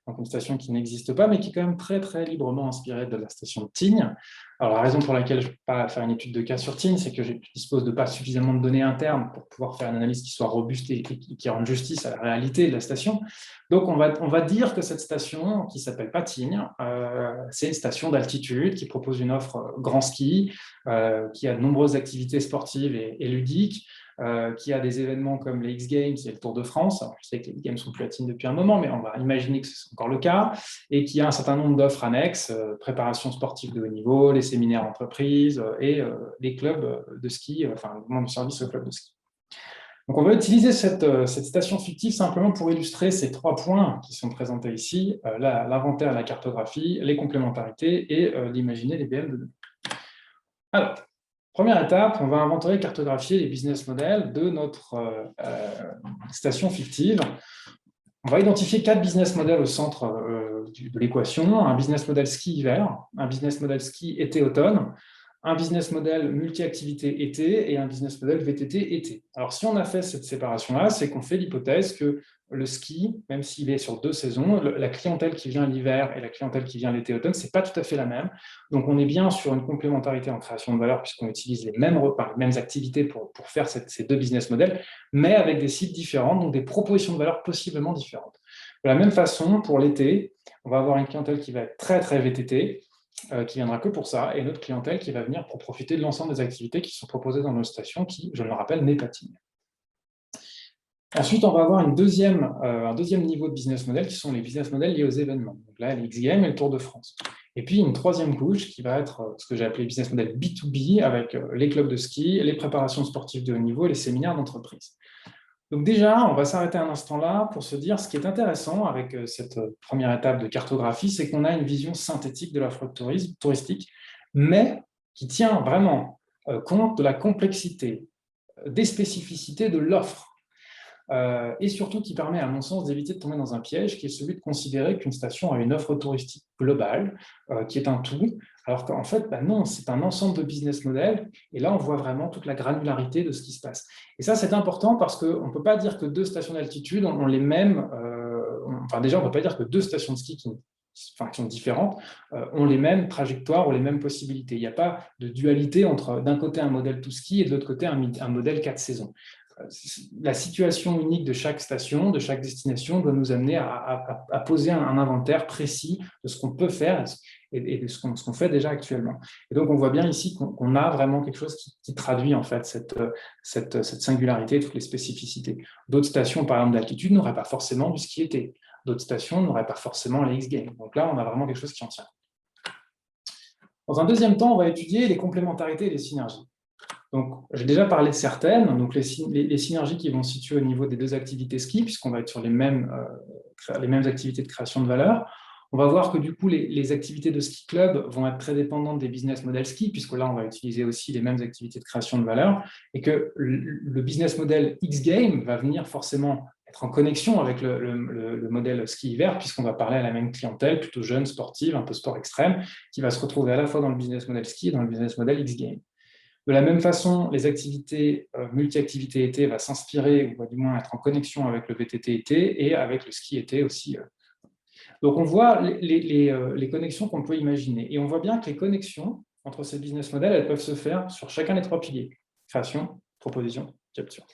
donc une station qui n'existe pas, mais qui est quand même très, très librement inspirée de la station de Tignes. Alors, la raison pour laquelle je ne peux pas faire une étude de cas sur Tignes, c'est que je dispose de pas suffisamment de données internes pour pouvoir faire une analyse qui soit robuste et qui rende justice à la réalité de la station. Donc, on va dire que cette station, qui s'appelle pas Tignes, c'est une station d'altitude qui propose une offre grand ski, qui a de nombreuses activités sportives et ludiques, qui a des événements comme les X Games et le Tour de France. Alors, je sais que les X Games sont plus à Tignes depuis un moment, mais on va imaginer que c'est encore le cas, et qui a un certain nombre d'offres annexes, préparation sportive de haut niveau, les séminaires d'entreprise et les clubs de ski, enfin, le monde de service au club de ski. Donc, on va utiliser cette station fictive simplement pour illustrer ces 3 points qui sont présentés ici, l'inventaire, la cartographie, les complémentarités et l'imaginer les BM de données. Alors, première étape, on va inventorier et cartographier les business models de notre station fictive. On va identifier 4 business models au centre de l'équation, un business model ski-hiver, un business model ski-été-automne, un business model multi-activité été et un business model VTT été. Alors, si on a fait cette séparation-là, c'est qu'on fait l'hypothèse que le ski, même s'il est sur 2 saisons, la clientèle qui vient l'hiver et la clientèle qui vient l'été-automne, ce n'est pas tout à fait la même. Donc, on est bien sur une complémentarité en création de valeur puisqu'on utilise les mêmes activités pour faire ces 2 business models, mais avec des cibles différentes, donc des propositions de valeur possiblement différentes. De la même façon, pour l'été, on va avoir une clientèle qui va être très, très VTT, qui viendra que pour ça, et notre clientèle qui va venir pour profiter de l'ensemble des activités qui sont proposées dans nos stations, qui, je le rappelle, n'est pas TIM. Ensuite, on va avoir un deuxième niveau de business model qui sont les business models liés aux événements. Donc là, les X-Games et le Tour de France. Et puis, une troisième couche qui va être ce que j'ai appelé business model B2B avec les clubs de ski, les préparations sportives de haut niveau et les séminaires d'entreprise. Donc déjà, on va s'arrêter un instant là pour se dire ce qui est intéressant avec cette première étape de cartographie, c'est qu'on a une vision synthétique de l'offre touristique, mais qui tient vraiment compte de la complexité, des spécificités de l'offre. Et surtout qui permet, à mon sens, d'éviter de tomber dans un piège qui est celui de considérer qu'une station a une offre touristique globale, qui est un tout, alors qu'en fait, non, c'est un ensemble de business models, et là, on voit vraiment toute la granularité de ce qui se passe. Et ça, c'est important parce qu'on ne peut pas dire que 2 stations d'altitude ont les mêmes... déjà, on ne peut pas dire que 2 stations de ski qui sont différentes, ont les mêmes trajectoires ou les mêmes possibilités. Il n'y a pas de dualité entre, d'un côté, un modèle tout ski et de l'autre côté, un modèle 4 saisons. La situation unique de chaque station, de chaque destination, doit nous amener à poser un inventaire précis de ce qu'on peut faire et de ce qu'on fait déjà actuellement. Et donc, on voit bien ici qu'on a vraiment quelque chose qui traduit en fait cette singularité, toutes les spécificités. D'autres stations, par exemple, d'altitude, n'auraient pas forcément du ski été. D'autres stations n'auraient pas forcément les X-Games. Donc là, on a vraiment quelque chose qui en tient. Dans un deuxième temps, on va étudier les complémentarités et les synergies. Donc, j'ai déjà parlé de certaines, donc les synergies qui vont se situer au niveau des 2 activités ski, puisqu'on va être sur les mêmes activités de création de valeur. On va voir que du coup, les activités de ski club vont être très dépendantes des business model ski, puisque là, on va utiliser aussi les mêmes activités de création de valeur, et que le business model X-Game va venir forcément être en connexion avec le modèle ski-hiver, puisqu'on va parler à la même clientèle, plutôt jeune, sportive, un peu sport extrême, qui va se retrouver à la fois dans le business model ski et dans le business model X-Game. De la même façon, les activités multi-activités été va s'inspirer, ou va du moins être en connexion avec le VTT été et avec le ski été aussi. Donc, on voit les connexions qu'on peut imaginer. Et on voit bien que les connexions entre ces business models, elles peuvent se faire sur chacun des 3 piliers. Création, proposition, capture.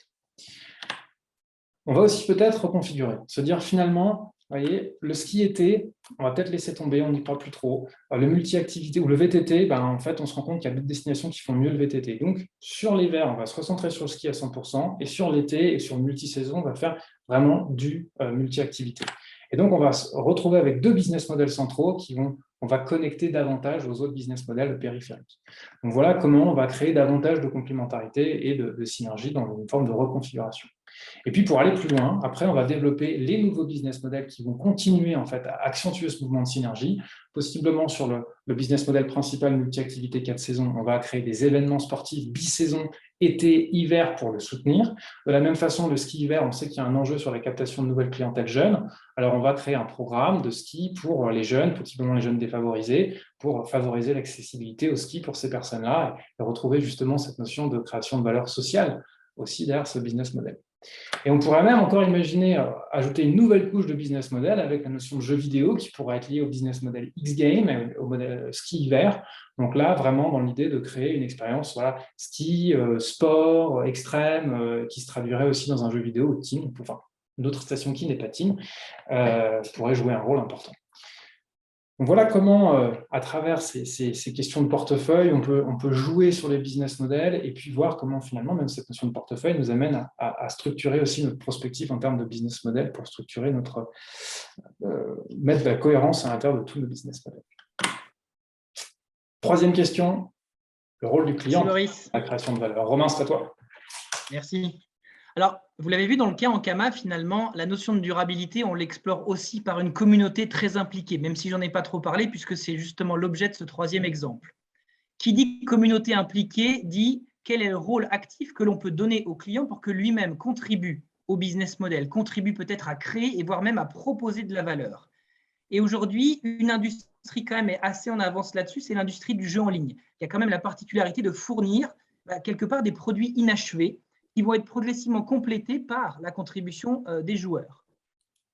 On va aussi peut-être reconfigurer, se dire finalement, vous voyez, le ski été, on va peut-être laisser tomber, on n'y croit plus trop. Le multi-activité ou le VTT, en fait, on se rend compte qu'il y a d'autres destinations qui font mieux le VTT. Donc, sur l'hiver, on va se recentrer sur le ski à 100%, et sur l'été et sur le multi-saison, on va faire vraiment du multi-activité. Et donc, on va se retrouver avec 2 business models centraux on va connecter davantage aux autres business models périphériques. Donc, voilà comment on va créer davantage de complémentarité et de synergie dans une forme de reconfiguration. Et puis, pour aller plus loin, après, on va développer les nouveaux business models qui vont continuer en fait, à accentuer ce mouvement de synergie. Possiblement sur le business model principal multi-activité 4 saisons, on va créer des événements sportifs bi-saison, été, hiver pour le soutenir. De la même façon, le ski-hiver, on sait qu'il y a un enjeu sur la captation de nouvelles clientèles jeunes. Alors, on va créer un programme de ski pour les jeunes, possiblement les jeunes défavorisés, pour favoriser l'accessibilité au ski pour ces personnes-là et retrouver justement cette notion de création de valeur sociale aussi derrière ce business model. Et on pourrait même encore imaginer ajouter une nouvelle couche de business model avec la notion de jeu vidéo qui pourrait être liée au business model X-Game, au modèle ski-hiver. Donc là, vraiment dans l'idée de créer une expérience ski, sport, extrême, qui se traduirait aussi dans un jeu vidéo team, enfin, d'autres stations qui n'est pas team, pourrait jouer un rôle important. Donc voilà comment, à travers ces questions de portefeuille, on peut jouer sur les business models et puis voir comment finalement, même cette notion de portefeuille nous amène à structurer aussi notre prospective en termes de business model pour structurer mettre de la cohérence à l'intérieur de tous nos business models. Troisième question, le rôle du client dans la création de valeur. Romain, c'est à toi. Merci. Alors, vous l'avez vu dans le cas Ankama, finalement, la notion de durabilité, on l'explore aussi par une communauté très impliquée, même si j'en ai pas trop parlé, puisque c'est justement l'objet de ce troisième exemple. Qui dit communauté impliquée dit quel est le rôle actif que l'on peut donner au client pour que lui-même contribue au business model, contribue peut-être à créer et voire même à proposer de la valeur. Et aujourd'hui, une industrie quand même est assez en avance là-dessus, c'est l'industrie du jeu en ligne. Il y a quand même la particularité de fournir quelque part des produits inachevés qui vont être progressivement complétés par la contribution des joueurs.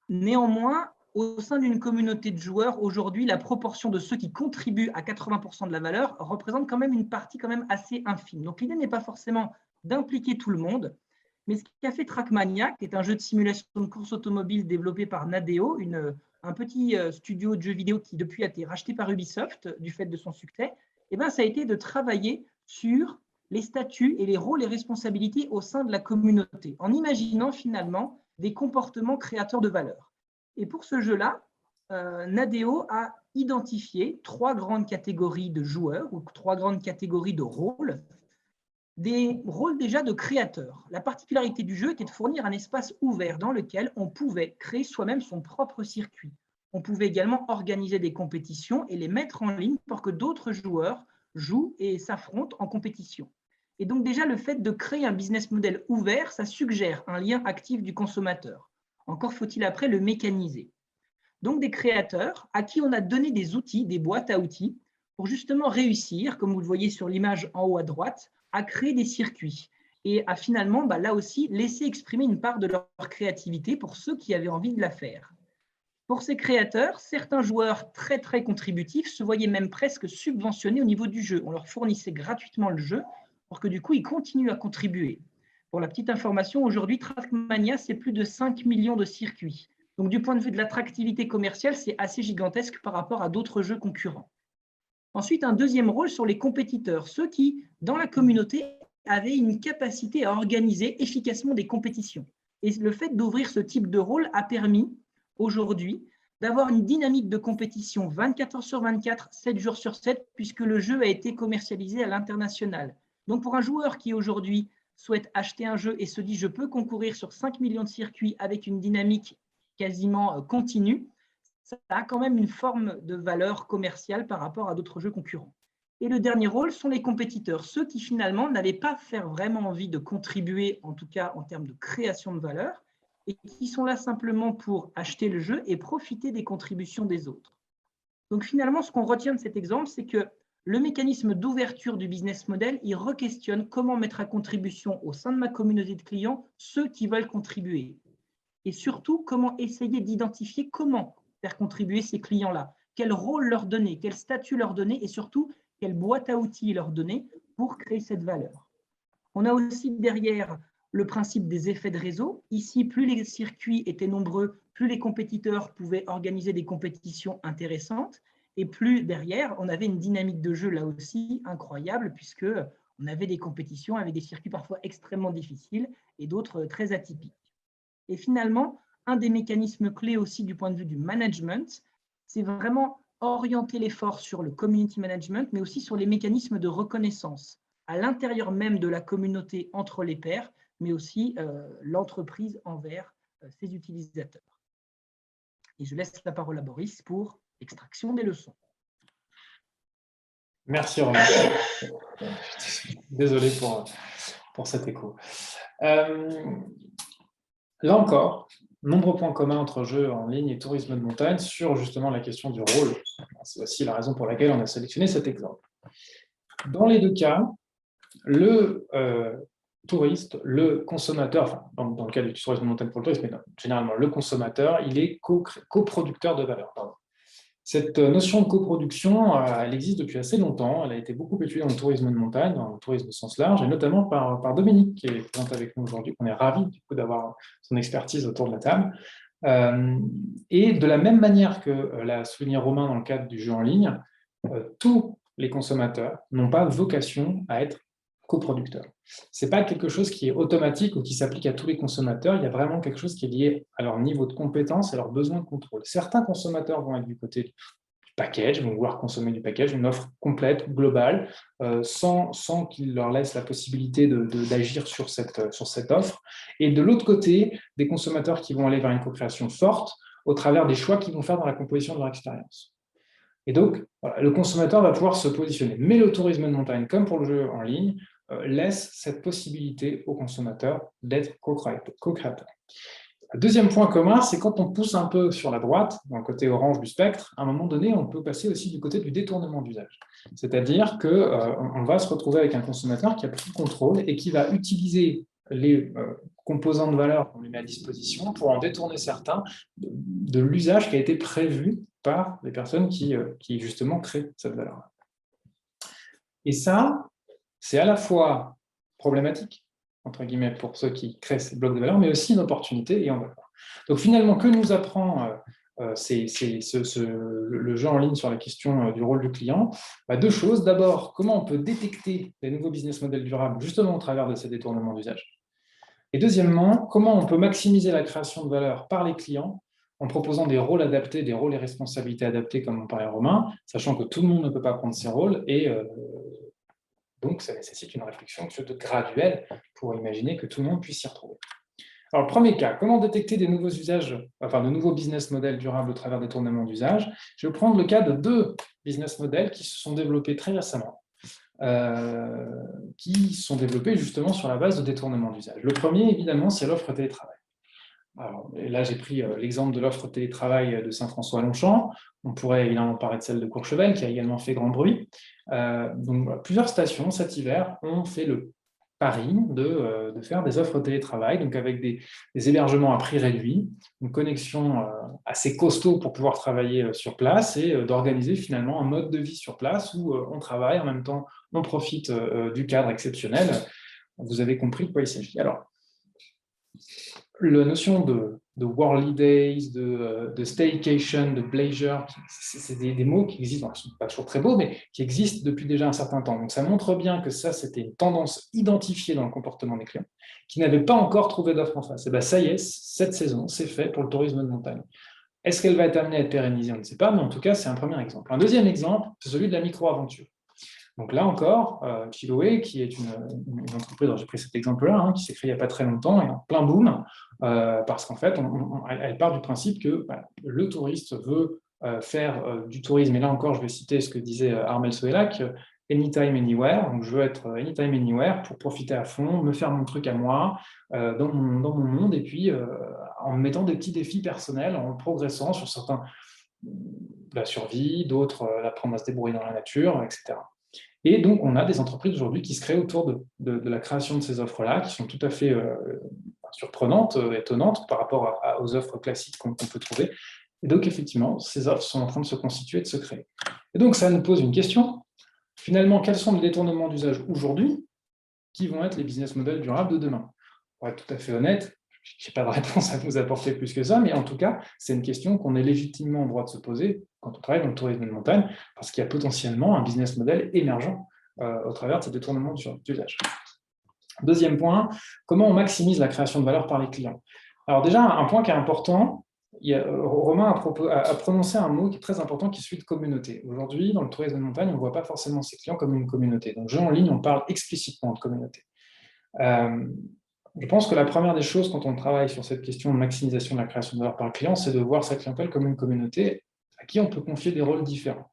Néanmoins, au sein d'une communauté de joueurs, aujourd'hui, la proportion de ceux qui contribuent à 80% de la valeur représente quand même une partie quand même assez infime. Donc l'idée n'est pas forcément d'impliquer tout le monde, mais ce qu'a fait Trackmania, qui est un jeu de simulation de course automobile développé par Nadeo, un petit studio de jeux vidéo qui depuis a été racheté par Ubisoft du fait de son succès, et ben, ça a été de travailler sur les statuts et les rôles et responsabilités au sein de la communauté, en imaginant finalement des comportements créateurs de valeur. Et pour ce jeu-là, Nadeo a identifié 3 grandes catégories de joueurs ou 3 grandes catégories de rôles, des rôles déjà de créateurs. La particularité du jeu était de fournir un espace ouvert dans lequel on pouvait créer soi-même son propre circuit. On pouvait également organiser des compétitions et les mettre en ligne pour que d'autres joueurs jouent et s'affrontent en compétition. Et donc déjà, le fait de créer un business model ouvert, ça suggère un lien actif du consommateur. Encore faut-il après le mécaniser. Donc des créateurs à qui on a donné des outils, des boîtes à outils, pour justement réussir, comme vous le voyez sur l'image en haut à droite, à créer des circuits et à finalement, là aussi, laisser exprimer une part de leur créativité pour ceux qui avaient envie de la faire. Pour ces créateurs, certains joueurs très très contributifs se voyaient même presque subventionnés au niveau du jeu. On leur fournissait gratuitement le jeu pour que du coup, ils continuent à contribuer. Pour la petite information, aujourd'hui, Trackmania, c'est plus de 5 millions de circuits. Donc, du point de vue de l'attractivité commerciale, c'est assez gigantesque par rapport à d'autres jeux concurrents. Ensuite, un deuxième rôle sur les compétiteurs, ceux qui, dans la communauté, avaient une capacité à organiser efficacement des compétitions. Et le fait d'ouvrir ce type de rôle a permis, aujourd'hui, d'avoir une dynamique de compétition 24 heures sur 24, 7 jours sur 7, puisque le jeu a été commercialisé à l'international. Donc, pour un joueur qui, aujourd'hui, souhaite acheter un jeu et se dit « je peux concourir sur 5 millions de circuits avec une dynamique quasiment continue », ça a quand même une forme de valeur commerciale par rapport à d'autres jeux concurrents. Et le dernier rôle sont les compétiteurs, ceux qui finalement n'avaient pas vraiment envie de contribuer, en tout cas en termes de création de valeur, et qui sont là simplement pour acheter le jeu et profiter des contributions des autres. Donc finalement, ce qu'on retient de cet exemple, c'est que le mécanisme d'ouverture du business model, il re-questionne comment mettre à contribution au sein de ma communauté de clients ceux qui veulent contribuer. Et surtout, comment essayer d'identifier comment faire contribuer ces clients-là, quel rôle leur donner, quel statut leur donner et surtout, quelle boîte à outils leur donner pour créer cette valeur. On a aussi derrière le principe des effets de réseau. Ici, plus les circuits étaient nombreux, plus les compétiteurs pouvaient organiser des compétitions intéressantes et plus derrière, on avait une dynamique de jeu là aussi incroyable puisque on avait des compétitions avec des circuits parfois extrêmement difficiles et d'autres très atypiques. Et finalement, un des mécanismes clés aussi du point de vue du management, c'est vraiment orienter l'effort sur le community management, mais aussi sur les mécanismes de reconnaissance à l'intérieur même de la communauté entre les pairs, mais aussi l'entreprise envers ses utilisateurs. Et je laisse la parole à Boris pour l'extraction des leçons. Merci Romain. Désolé pour cet écho. Là encore, nombreux points communs entre jeux en ligne et tourisme de montagne sur justement la question du rôle. C'est aussi la raison pour laquelle on a sélectionné cet exemple. Dans les deux cas, le touriste, le consommateur, enfin, dans le cas du tourisme de montagne pour le tourisme, mais généralement le consommateur, il est coproducteur de valeur. Pardon. Cette notion de coproduction, elle existe depuis assez longtemps. Elle a été beaucoup étudiée dans le tourisme de montagne, dans le tourisme au sens large, et notamment par Dominique, qui est présent avec nous aujourd'hui. On est ravis du coup d'avoir son expertise autour de la table. Et de la même manière que l'a souligné Romain dans le cadre du jeu en ligne, tous les consommateurs n'ont pas vocation à être coproducteurs. Ce n'est pas quelque chose qui est automatique ou qui s'applique à tous les consommateurs. Il y a vraiment quelque chose qui est lié à leur niveau de compétence et à leur besoin de contrôle. Certains consommateurs vont être du côté du package, vont vouloir consommer du package, une offre complète, globale, sans qu'il leur laisse la possibilité d'agir sur cette offre. Et de l'autre côté, des consommateurs qui vont aller vers une co-création forte au travers des choix qu'ils vont faire dans la composition de leur expérience. Et donc, voilà, le consommateur va pouvoir se positionner. Mais le tourisme de montagne, comme pour le jeu en ligne, laisse cette possibilité aux consommateurs d'être co-créateurs. Le deuxième point commun, c'est quand on pousse un peu sur la droite, dans le côté orange du spectre, à un moment donné, on peut passer aussi du côté du détournement d'usage. C'est-à-dire qu'on va se retrouver avec un consommateur qui a plus de contrôle et qui va utiliser les composants de valeur qu'on lui met à disposition pour en détourner certains de l'usage qui a été prévu par les personnes qui justement créent cette valeur. Et ça, c'est à la fois problématique, entre guillemets, pour ceux qui créent ces blocs de valeur, mais aussi une opportunité, et on va voir. Donc finalement, que nous apprend le jeu en ligne sur la question du rôle du client? Deux choses. D'abord, comment on peut détecter les nouveaux business models durables, justement au travers de ces détournements d'usage. Et deuxièmement, comment on peut maximiser la création de valeur par les clients en proposant des rôles adaptés, des rôles et responsabilités adaptés, comme on parlait Romain, sachant que tout le monde ne peut pas prendre ces rôles, et donc, ça nécessite une réflexion graduelle pour imaginer que tout le monde puisse s'y retrouver. Alors, le premier cas, comment détecter des nouveaux usages, enfin de nouveaux business models durables au travers des détournements d'usage? Je vais prendre le cas de 2 business models qui se sont développés très récemment, qui sont développés justement sur la base de détournements d'usage. Le premier, évidemment, c'est l'offre télétravail. Alors, là, j'ai pris l'exemple de l'offre télétravail de Saint-François-Longchamp. On pourrait évidemment parler de celle de Courchevel, qui a également fait grand bruit. Donc, voilà, plusieurs stations, cet hiver, ont fait le pari de faire des offres télétravail, donc avec des hébergements à prix réduit, une connexion assez costaud pour pouvoir travailler sur place et d'organiser finalement un mode de vie sur place où on travaille, en même temps, on profite du cadre exceptionnel. Vous avez compris de quoi il s'agit. Alors, la notion de Whirly Days, de staycation, de pleasure, c'est des mots qui existent, qui ne sont pas toujours très beaux, mais qui existent depuis déjà un certain temps. Donc ça montre bien que ça, c'était une tendance identifiée dans le comportement des clients, qui n'avaient pas encore trouvé d'offre en face. Et bien ça y est, cette saison, c'est fait pour le tourisme de montagne. Est-ce qu'elle va être amenée à être pérennisée? On ne sait pas, mais en tout cas, c'est un premier exemple. Un deuxième exemple, c'est celui de la micro-aventure. Donc là encore, Chiloé, qui est une entreprise, j'ai pris cet exemple-là, qui s'est créée il n'y a pas très longtemps, et en plein boom, parce qu'en fait, elle part du principe que le touriste veut faire du tourisme, et là encore, je vais citer ce que disait Armel Soelac, anytime, anywhere, donc je veux être anytime, anywhere pour profiter à fond, me faire mon truc à moi, dans mon monde, et puis en me mettant des petits défis personnels, en progressant sur certains, la survie, d'autres, apprendre à se débrouiller dans la nature, etc. Et donc, on a des entreprises aujourd'hui qui se créent autour de la création de ces offres-là, qui sont tout à fait surprenantes, étonnantes par rapport aux offres classiques qu'on peut trouver. Et donc, effectivement, ces offres sont en train de se constituer, de se créer. Et donc, ça nous pose une question. Finalement, quels sont les détournements d'usage aujourd'hui qui vont être les business models durables de demain? Pour être tout à fait honnête, je n'ai pas de réponse à vous apporter plus que ça, mais en tout cas, c'est une question qu'on est légitimement en droit de se poser quand on travaille dans le tourisme de montagne, parce qu'il y a potentiellement un business model émergent au travers de ces détournements d'usage. Deuxième point, comment on maximise la création de valeur par les clients? Alors déjà, un point qui est important, Romain a prononcé un mot qui est très important, qui est celui de communauté. Aujourd'hui, dans le tourisme de montagne, on ne voit pas forcément ses clients comme une communauté. Donc, jeu en ligne, on parle explicitement de communauté. Je pense que la première des choses, quand on travaille sur cette question de maximisation de la création de valeur par le client, c'est de voir sa clientèle comme une communauté à qui on peut confier des rôles différents.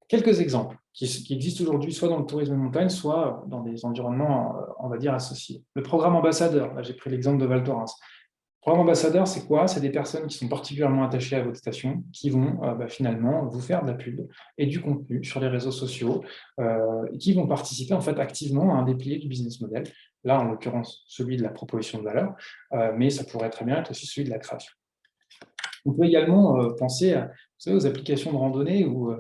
Quelques exemples qui existent aujourd'hui, soit dans le tourisme de montagne, soit dans des environnements, on va dire, associés. Le programme ambassadeur, là j'ai pris l'exemple de Val Thorens. Le programme ambassadeur, c'est quoi? C'est des personnes qui sont particulièrement attachées à votre station, qui vont finalement vous faire de la pub et du contenu sur les réseaux sociaux, et qui vont participer en fait activement à un des piliers du business model. Là, en l'occurrence, celui de la proposition de valeur, mais ça pourrait très bien être aussi celui de la création. On peut également penser aux applications de randonnée où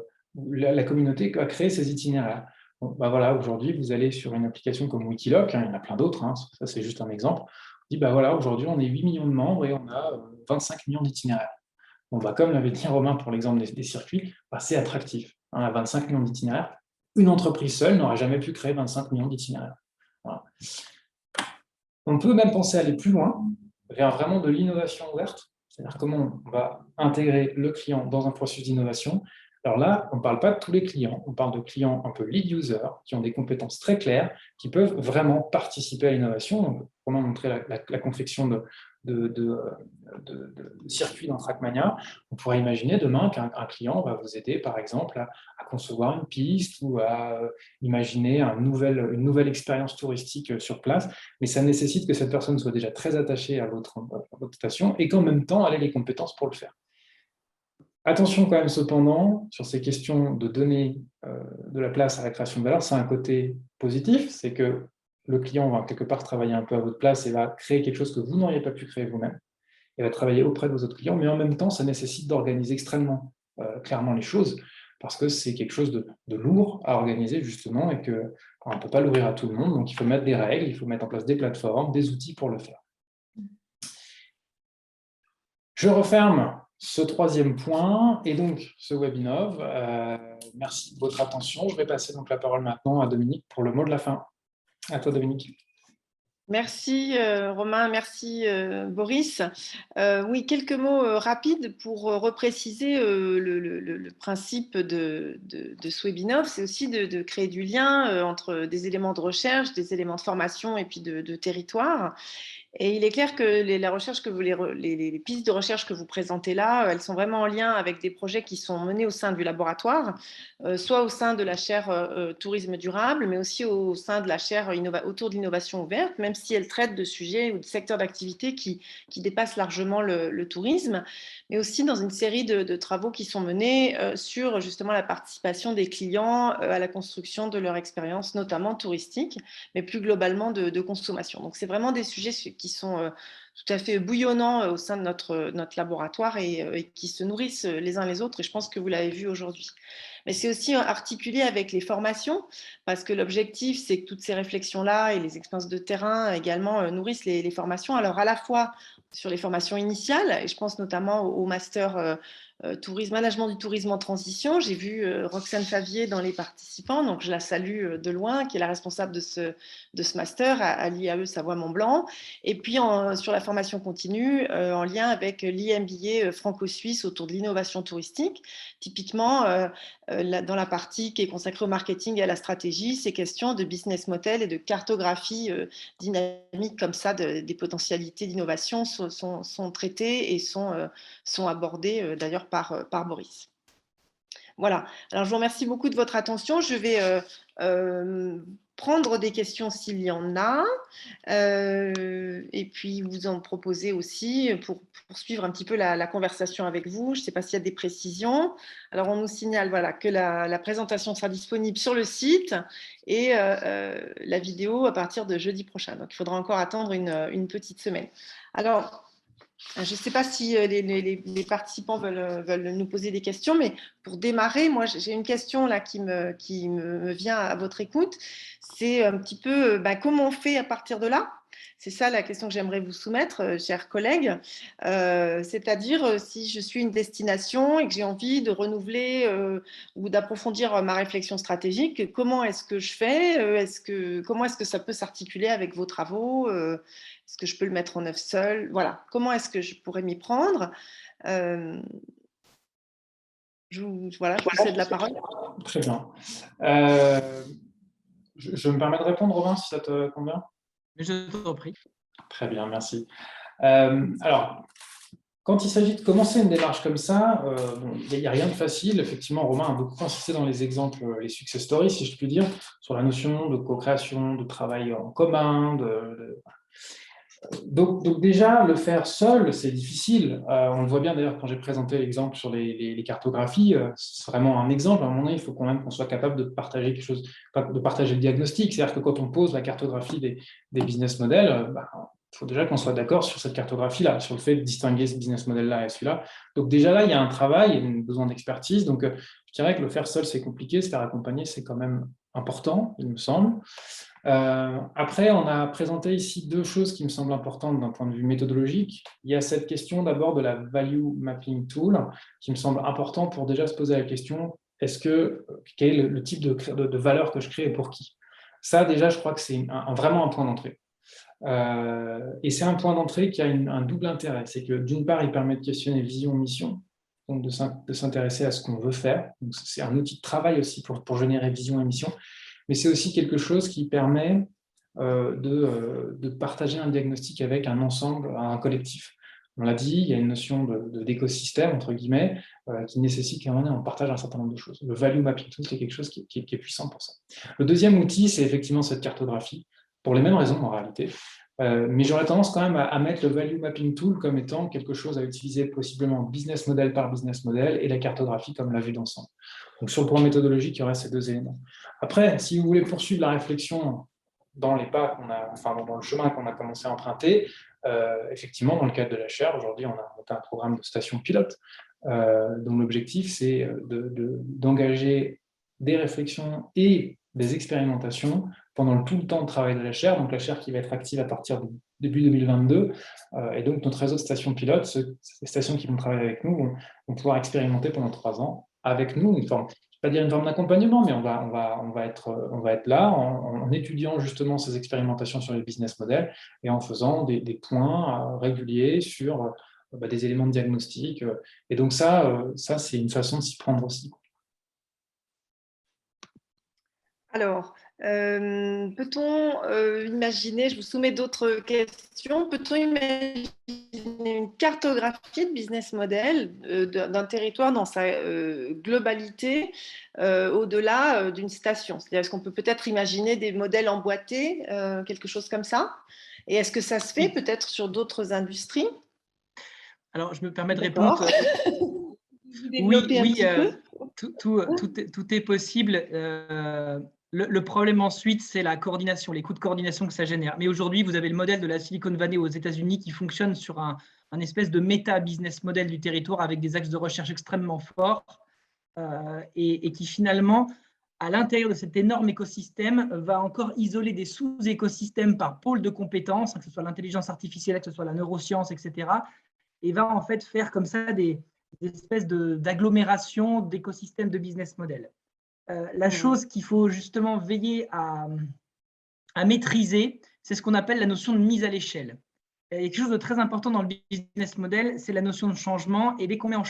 la communauté a créé ses itinéraires. Bon, voilà, aujourd'hui, vous allez sur une application comme Wikiloc, il y en a plein d'autres, ça c'est juste un exemple. On dit, voilà, aujourd'hui, on est 8 millions de membres et on a 25 millions d'itinéraires. Bon, comme l'avait dit Romain pour l'exemple des circuits, c'est attractif. 25 millions d'itinéraires. Une entreprise seule n'aurait jamais pu créer 25 millions d'itinéraires. Voilà. On peut même penser à aller plus loin, vers vraiment de l'innovation ouverte, c'est-à-dire comment on va intégrer le client dans un processus d'innovation. Alors là, on ne parle pas de tous les clients, on parle de clients un peu lead user, qui ont des compétences très claires, qui peuvent vraiment participer à l'innovation. Donc, comment montrer la confection de circuits dans Trackmania. On pourrait imaginer demain qu'un client va vous aider, par exemple, à concevoir une piste ou à imaginer une nouvelle expérience touristique sur place. Mais ça nécessite que cette personne soit déjà très attachée à votre station et qu'en même temps, elle ait les compétences pour le faire. Attention quand même cependant, sur ces questions de donner de la place à la création de valeur, c'est un côté positif, c'est que le client va quelque part travailler un peu à votre place et va créer quelque chose que vous n'auriez pas pu créer vous-même, et va travailler auprès de vos autres clients, mais en même temps, ça nécessite d'organiser extrêmement clairement les choses, parce que c'est quelque chose de lourd à organiser justement, et qu'on ne peut pas l'ouvrir à tout le monde, donc il faut mettre des règles, il faut mettre en place des plateformes, des outils pour le faire. Je referme ce troisième point et donc ce webinov. Merci de votre attention. Je vais passer donc la parole maintenant à Dominique pour le mot de la fin. À toi, Dominique. Merci Romain, merci Boris. Oui, quelques mots rapides pour repréciser le principe de ce webinov, c'est aussi de créer du lien entre des éléments de recherche, des éléments de formation et puis de territoire. Et il est clair que la recherche que les pistes de recherche que vous présentez là, elles sont vraiment en lien avec des projets qui sont menés au sein du laboratoire, soit au sein de la chaire tourisme durable, mais aussi au sein de la chaire autour de l'innovation ouverte, même si elles traitent de sujets ou de secteurs d'activité qui dépassent largement le tourisme, mais aussi dans une série de travaux qui sont menés sur justement la participation des clients à la construction de leur expérience, notamment touristique, mais plus globalement de consommation. Donc c'est vraiment des sujets qui sont tout à fait bouillonnants au sein de notre laboratoire et qui se nourrissent les uns les autres, et je pense que vous l'avez vu aujourd'hui. Mais c'est aussi articulé avec les formations, parce que l'objectif, c'est que toutes ces réflexions-là et les expériences de terrain également nourrissent les formations. Alors à la fois sur les formations initiales, et je pense notamment au master management du tourisme en transition. J'ai vu Roxane Favier dans les participants, donc je la salue de loin, qui est la responsable de ce master à l'IAE Savoie-Mont-Blanc. Et puis sur la formation continue, en lien avec l'IMBA franco-suisse autour de l'innovation touristique. Typiquement, dans la partie qui est consacrée au marketing et à la stratégie, ces questions de business model et de cartographie dynamique comme ça des potentialités d'innovation sont traitées et sont abordées d'ailleurs par Boris. Voilà, alors je vous remercie beaucoup de votre attention. Je vais prendre des questions s'il y en a, et puis vous en proposer aussi pour poursuivre un petit peu la conversation avec vous. Je ne sais pas s'il y a des précisions. Alors on nous signale voilà, que la présentation sera disponible sur le site et la vidéo à partir de jeudi prochain. Donc il faudra encore attendre une petite semaine. Alors, je ne sais pas si les participants veulent nous poser des questions, mais pour démarrer, moi j'ai une question là qui me vient à votre écoute. C'est un petit peu comment on fait à partir de là? C'est ça la question que j'aimerais vous soumettre, chers collègues. C'est-à-dire, si je suis une destination et que j'ai envie de renouveler ou d'approfondir ma réflexion stratégique, comment est-ce que je fais? Comment est-ce que ça peut s'articuler avec vos travaux? Est-ce que je peux le mettre en œuvre seul? Voilà. Comment est-ce que je pourrais m'y prendre? Je vous cède la parole. Très bien. Je me permets de répondre, Robin, si ça te convient? Je t'en prie. Très bien, merci. Alors, quand il s'agit de commencer une démarche comme ça, il n'y a rien de facile. Effectivement, Romain a beaucoup insisté dans les exemples, les success stories, si je puis dire, sur la notion de co-création, de travail en commun. Donc déjà, le faire seul, c'est difficile. On le voit bien d'ailleurs quand j'ai présenté l'exemple sur les cartographies. C'est vraiment un exemple. À un moment donné, il faut quand même qu'on soit capable de partager quelque chose, de partager le diagnostic. C'est-à-dire que quand on pose la cartographie des business models, il faut déjà qu'on soit d'accord sur cette cartographie-là, sur le fait de distinguer ce business model-là et celui-là. Donc déjà là, il y a un travail, il y a besoin d'expertise. Donc je dirais que le faire seul, c'est compliqué. Se faire accompagner, c'est quand même important, il me semble. Après, on a présenté ici deux choses qui me semblent importantes d'un point de vue méthodologique. Il y a cette question d'abord de la Value Mapping Tool, qui me semble important pour déjà se poser la question, quel est le type de valeur que je crée et pour qui? Ça, déjà, je crois que c'est vraiment un point d'entrée. Et c'est un point d'entrée qui a un double intérêt. C'est que d'une part, il permet de questionner vision, mission, donc de s'intéresser à ce qu'on veut faire. C'est un outil de travail aussi pour générer vision et mission, mais c'est aussi quelque chose qui permet de partager un diagnostic avec un ensemble, un collectif. On l'a dit, il y a une notion d'écosystème, entre guillemets, qui nécessite qu'on partage un certain nombre de choses. Le value mapping tool, c'est quelque chose qui est puissant pour ça. Le deuxième outil, c'est effectivement cette cartographie, pour les mêmes raisons en réalité. Mais j'aurais tendance quand même à mettre le value mapping tool comme étant quelque chose à utiliser possiblement business model par business model et la cartographie comme la vue d'ensemble. Donc sur le plan méthodologique, il y aurait ces deux éléments. Après, si vous voulez poursuivre la réflexion dans les pas dans le chemin qu'on a commencé à emprunter, effectivement, dans le cadre de la chaire, aujourd'hui, on a monté un programme de station pilote dont l'objectif, c'est d'engager des réflexions et des expérimentations pendant tout le temps de travail de la chaire, donc la chaire qui va être active à partir du début 2022, et donc notre réseau de stations pilotes, ces stations qui vont travailler avec nous, vont pouvoir expérimenter pendant 3 ans avec nous, je ne vais pas dire une forme d'accompagnement, mais on va être là en étudiant justement ces expérimentations sur les business models et en faisant des points réguliers sur des éléments de diagnostic. Et donc ça c'est une façon de s'y prendre aussi. Alors, peut-on imaginer, je vous soumets d'autres questions, peut-on imaginer une cartographie de business model d'un territoire dans sa globalité au-delà d'une station? C'est-à-dire, est-ce qu'on peut peut-être imaginer des modèles emboîtés, quelque chose comme ça? Et est-ce que ça se fait peut-être sur d'autres industries? Alors, je me permets de répondre. Oui, tout est possible. Le problème ensuite, c'est la coordination, les coûts de coordination que ça génère. Mais aujourd'hui, vous avez le modèle de la Silicon Valley aux États-Unis qui fonctionne sur un espèce de méta-business model du territoire avec des axes de recherche extrêmement forts et qui finalement, à l'intérieur de cet énorme écosystème, va encore isoler des sous-écosystèmes par pôle de compétences, que ce soit l'intelligence artificielle, que ce soit la neuroscience, etc. Et va en fait faire comme ça des espèces d'agglomération d'écosystèmes de business model. La chose qu'il faut justement veiller à maîtriser, c'est ce qu'on appelle la notion de mise à l'échelle. Il y a quelque chose de très important dans le business model, c'est la notion de changement. Et dès qu'on met en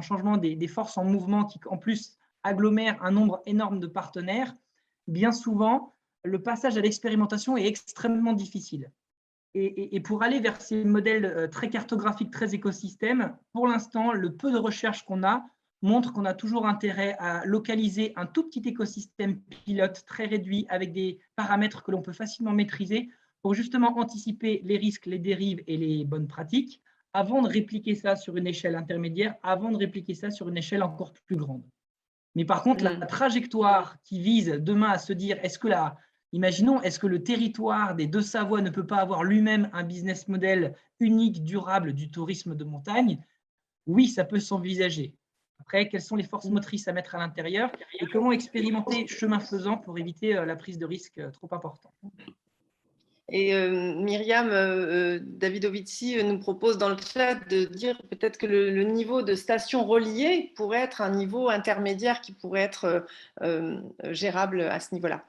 changement des forces en mouvement qui, en plus, agglomèrent un nombre énorme de partenaires, bien souvent, le passage à l'expérimentation est extrêmement difficile. Et pour aller vers ces modèles très cartographiques, très écosystèmes, pour l'instant, le peu de recherche qu'on a montre qu'on a toujours intérêt à localiser un tout petit écosystème pilote très réduit avec des paramètres que l'on peut facilement maîtriser pour justement anticiper les risques, les dérives et les bonnes pratiques avant de répliquer ça sur une échelle intermédiaire, avant de répliquer ça sur une échelle encore plus grande. Mais par contre, la trajectoire qui vise demain à se dire imaginons, est-ce que le territoire des Deux-Savoies ne peut pas avoir lui-même un business model unique, durable du tourisme de montagne? Oui, ça peut s'envisager. Après, quelles sont les forces motrices à mettre à l'intérieur et comment expérimenter chemin faisant pour éviter la prise de risque trop importante? Et Myriam Davidovici nous propose dans le chat de dire peut-être que le niveau de station reliée pourrait être un niveau intermédiaire qui pourrait être gérable à ce niveau-là.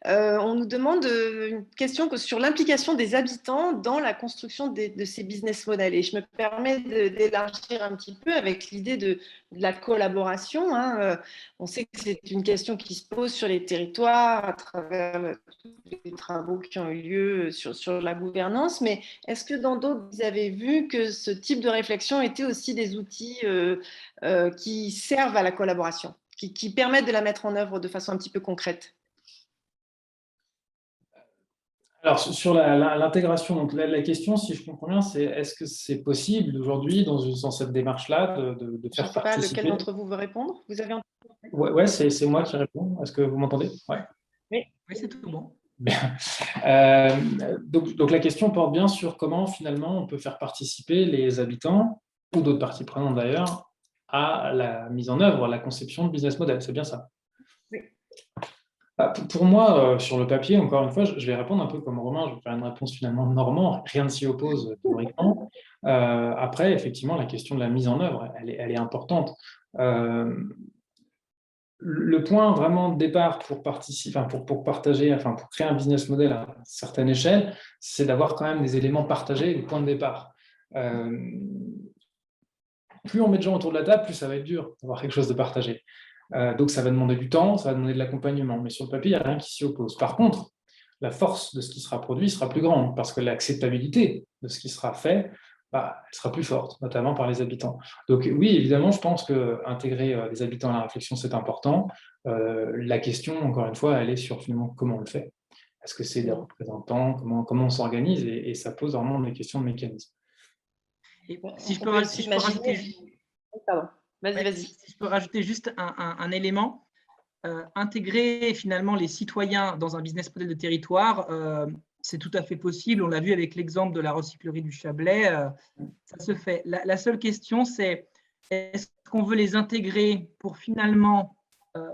On nous demande une question sur l'implication des habitants dans la construction de ces business models. Et je me permets d'élargir un petit peu avec l'idée de la collaboration. On sait que c'est une question qui se pose sur les territoires à travers tous les travaux qui ont eu lieu sur la gouvernance. Mais est-ce que dans d'autres, vous avez vu que ce type de réflexion était aussi des outils qui servent à la collaboration, qui permettent de la mettre en œuvre de façon un petit peu concrète? Alors, sur l'intégration, donc la question, si je comprends bien, c'est est-ce que c'est possible aujourd'hui, dans cette démarche-là, de faire participer… Je ne sais pas lequel d'entre vous veut répondre. Vous avez Ouais, c'est moi qui réponds. Est-ce que vous m'entendez? Oui, c'est tout bon. Bien. Donc, la question porte bien sur comment, finalement, on peut faire participer les habitants, ou d'autres parties prenantes d'ailleurs, à la mise en œuvre, à la conception de business model. C'est bien ça? Oui. Pour moi, sur le papier, encore une fois, je vais répondre un peu comme Romain, je vais faire une réponse finalement normand, rien ne s'y oppose théoriquement. Après, effectivement, la question de la mise en œuvre, elle est importante. Le point vraiment de départ pour participer, pour partager, pour créer un business model à une certaine échelle, c'est d'avoir quand même des éléments partagés, des points de départ. plus on met de gens autour de la table, plus ça va être dur d'avoir quelque chose de partagé. Donc ça va demander du temps, ça va demander de l'accompagnement, mais sur le papier, il n'y a rien qui s'y oppose. Par contre, la force de ce qui sera produit sera plus grande, parce que l'acceptabilité de ce qui sera fait, elle sera plus forte, notamment par les habitants. Donc oui, évidemment, je pense qu'intégrer les habitants à la réflexion, c'est important. La question, encore une fois, elle est sur finalement comment on le fait. Est-ce que c'est des représentants, comment on s'organise, et ça pose vraiment des questions de mécanisme. Et si je peux rajouter, pardon. Vas-y. Si je peux rajouter juste un élément, intégrer finalement les citoyens dans un business model de territoire, c'est tout à fait possible. On l'a vu avec l'exemple de la recyclerie du Chablais, ça se fait. La seule question, c'est est-ce qu'on veut les intégrer pour finalement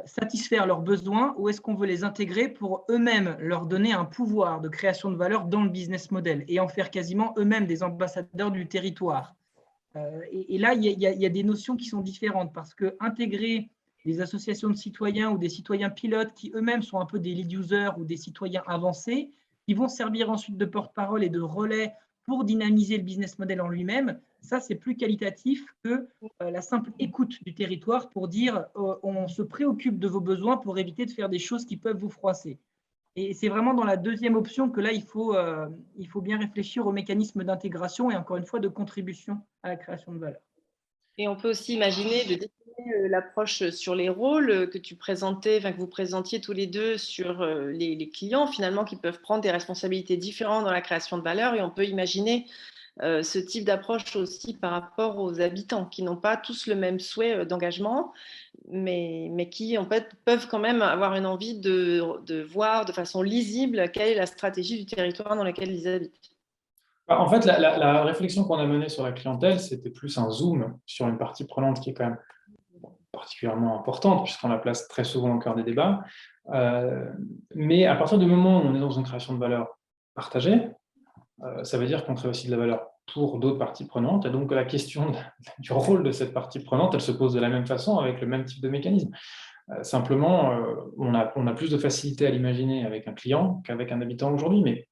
satisfaire leurs besoins, ou est-ce qu'on veut les intégrer pour eux-mêmes leur donner un pouvoir de création de valeur dans le business model et en faire quasiment eux-mêmes des ambassadeurs du territoire. Et là, il y a des notions qui sont différentes, parce que intégrer des associations de citoyens ou des citoyens pilotes qui eux-mêmes sont un peu des lead users ou des citoyens avancés, qui vont servir ensuite de porte-parole et de relais pour dynamiser le business model en lui-même, ça c'est plus qualitatif que la simple écoute du territoire pour dire on se préoccupe de vos besoins pour éviter de faire des choses qui peuvent vous froisser. Et c'est vraiment dans la deuxième option que là, il faut bien réfléchir aux mécanismes d'intégration et encore une fois de contribution à la création de valeur. Et on peut aussi imaginer de décliner l'approche sur les rôles que vous présentiez tous les deux sur les clients finalement qui peuvent prendre des responsabilités différentes dans la création de valeur, et on peut imaginer ce type d'approche aussi par rapport aux habitants qui n'ont pas tous le même souhait d'engagement, mais qui en fait peuvent quand même avoir une envie de voir de façon lisible quelle est la stratégie du territoire dans lequel ils habitent. En fait, la réflexion qu'on a menée sur la clientèle, c'était plus un zoom sur une partie prenante qui est quand même particulièrement importante, puisqu'on la place très souvent au cœur des débats. Mais à partir du moment où on est dans une création de valeur partagée, ça veut dire qu'on crée aussi de la valeur pour d'autres parties prenantes. Et donc, la question du rôle de cette partie prenante, elle se pose de la même façon, avec le même type de mécanisme. Simplement, on a plus de facilité à l'imaginer avec un client qu'avec un habitant aujourd'hui, mais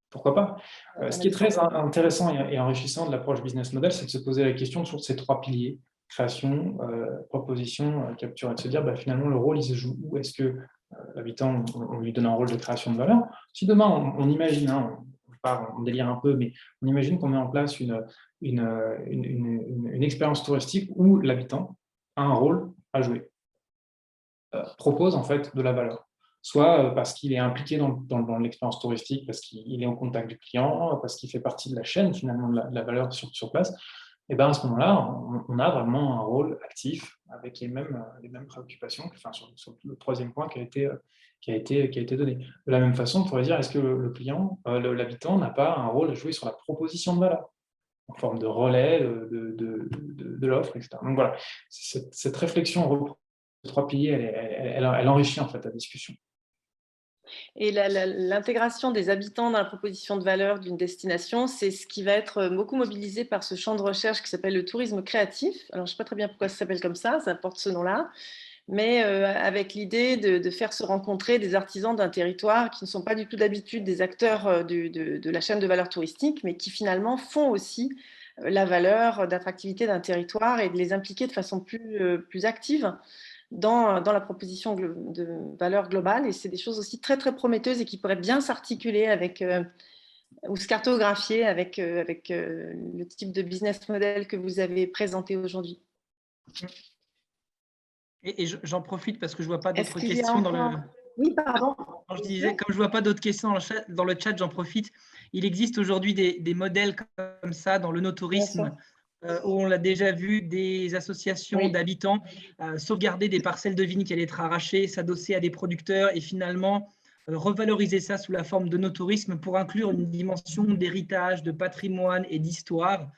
pourquoi pas. Ce qui est très intéressant et enrichissant de l'approche business model, c'est de se poser la question sur ces trois piliers: création, proposition, capture, et de se dire finalement le rôle il se joue où. Est-ce que l'habitant, on lui donne un rôle de création de valeur? Si demain on imagine, on délire un peu, mais on imagine qu'on met en place une expérience touristique où l'habitant a un rôle à jouer, propose en fait de la valeur. Soit parce qu'il est impliqué dans l'expérience touristique, parce qu'il est en contact du client, parce qu'il fait partie de la chaîne finalement de la valeur sur place, et à ce moment-là, on a vraiment un rôle actif avec les mêmes préoccupations, sur le troisième point qui a été donné. De la même façon, on pourrait dire, est-ce que le client, l'habitant n'a pas un rôle à jouer sur la proposition de valeur, en forme de relais de l'offre, etc. Donc voilà, cette réflexion de trois piliers, elle enrichit en fait la discussion. Et l'intégration des habitants dans la proposition de valeur d'une destination, c'est ce qui va être beaucoup mobilisé par ce champ de recherche qui s'appelle le tourisme créatif. Alors, je ne sais pas très bien pourquoi ça s'appelle comme ça porte ce nom-là, mais avec l'idée de faire se rencontrer des artisans d'un territoire qui ne sont pas du tout d'habitude des acteurs de la chaîne de valeur touristique, mais qui finalement font aussi la valeur d'attractivité d'un territoire, et de les impliquer de façon plus active dans la proposition de valeur globale. Et c'est des choses aussi très, très prometteuses et qui pourraient bien s'articuler avec, ou se cartographier avec le type de business model que vous avez présenté aujourd'hui. Et j'en profite parce que je ne vois pas d'autres questions dans le… Oui, pardon. Quand je disais, comme je ne vois pas d'autres questions dans le chat, j'en profite. Il existe aujourd'hui des modèles comme ça dans le no-tourisme, où on l'a déjà vu, des associations d'habitants sauvegarder des parcelles de vignes qui allaient être arrachées, s'adosser à des producteurs et finalement revaloriser ça sous la forme de no-tourisme pour inclure une dimension d'héritage, de patrimoine et d'histoire.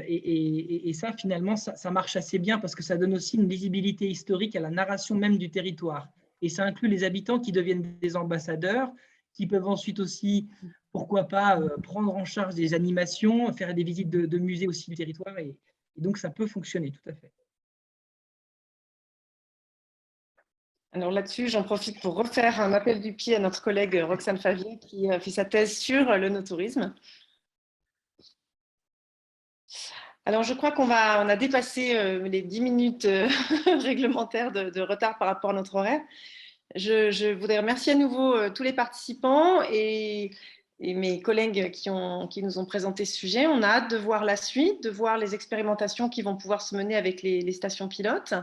Et ça, finalement, ça marche assez bien parce que ça donne aussi une lisibilité historique à la narration même du territoire. Et ça inclut les habitants qui deviennent des ambassadeurs, qui peuvent ensuite aussi, pourquoi pas, prendre en charge des animations, faire des visites de musées aussi du territoire. Et donc, ça peut fonctionner, tout à fait. Alors là-dessus, j'en profite pour refaire un appel du pied à notre collègue Roxane Favier qui a fait sa thèse sur le no-tourisme. Alors, je crois on a dépassé les 10 minutes réglementaires de retard par rapport à notre horaire. Je voudrais remercier à nouveau tous les participants et mes collègues qui nous ont présenté ce sujet. On a hâte de voir la suite, de voir les expérimentations qui vont pouvoir se mener avec les stations pilotes.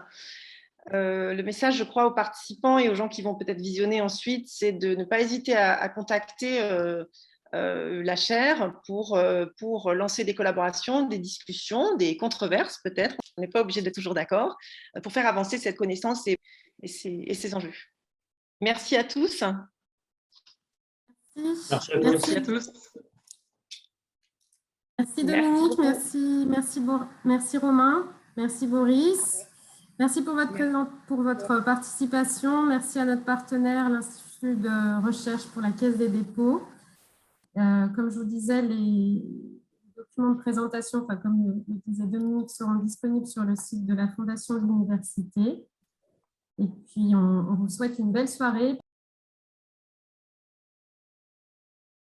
Le message, je crois, aux participants et aux gens qui vont peut-être visionner ensuite, c'est de ne pas hésiter à contacter la chaire pour lancer des collaborations, des discussions, des controverses peut-être. On n'est pas obligé d'être toujours d'accord pour faire avancer cette connaissance et ces enjeux. Merci à tous. Merci à tous. Merci à tous. Merci Dominique, merci Romain, merci Boris. Merci pour votre participation. Merci à notre partenaire, l'Institut de recherche pour la Caisse des dépôts. Comme je vous disais, les documents de présentation, enfin, comme le disait Dominique, seront disponibles sur le site de la Fondation de l'Université. Et puis, on vous souhaite une belle soirée.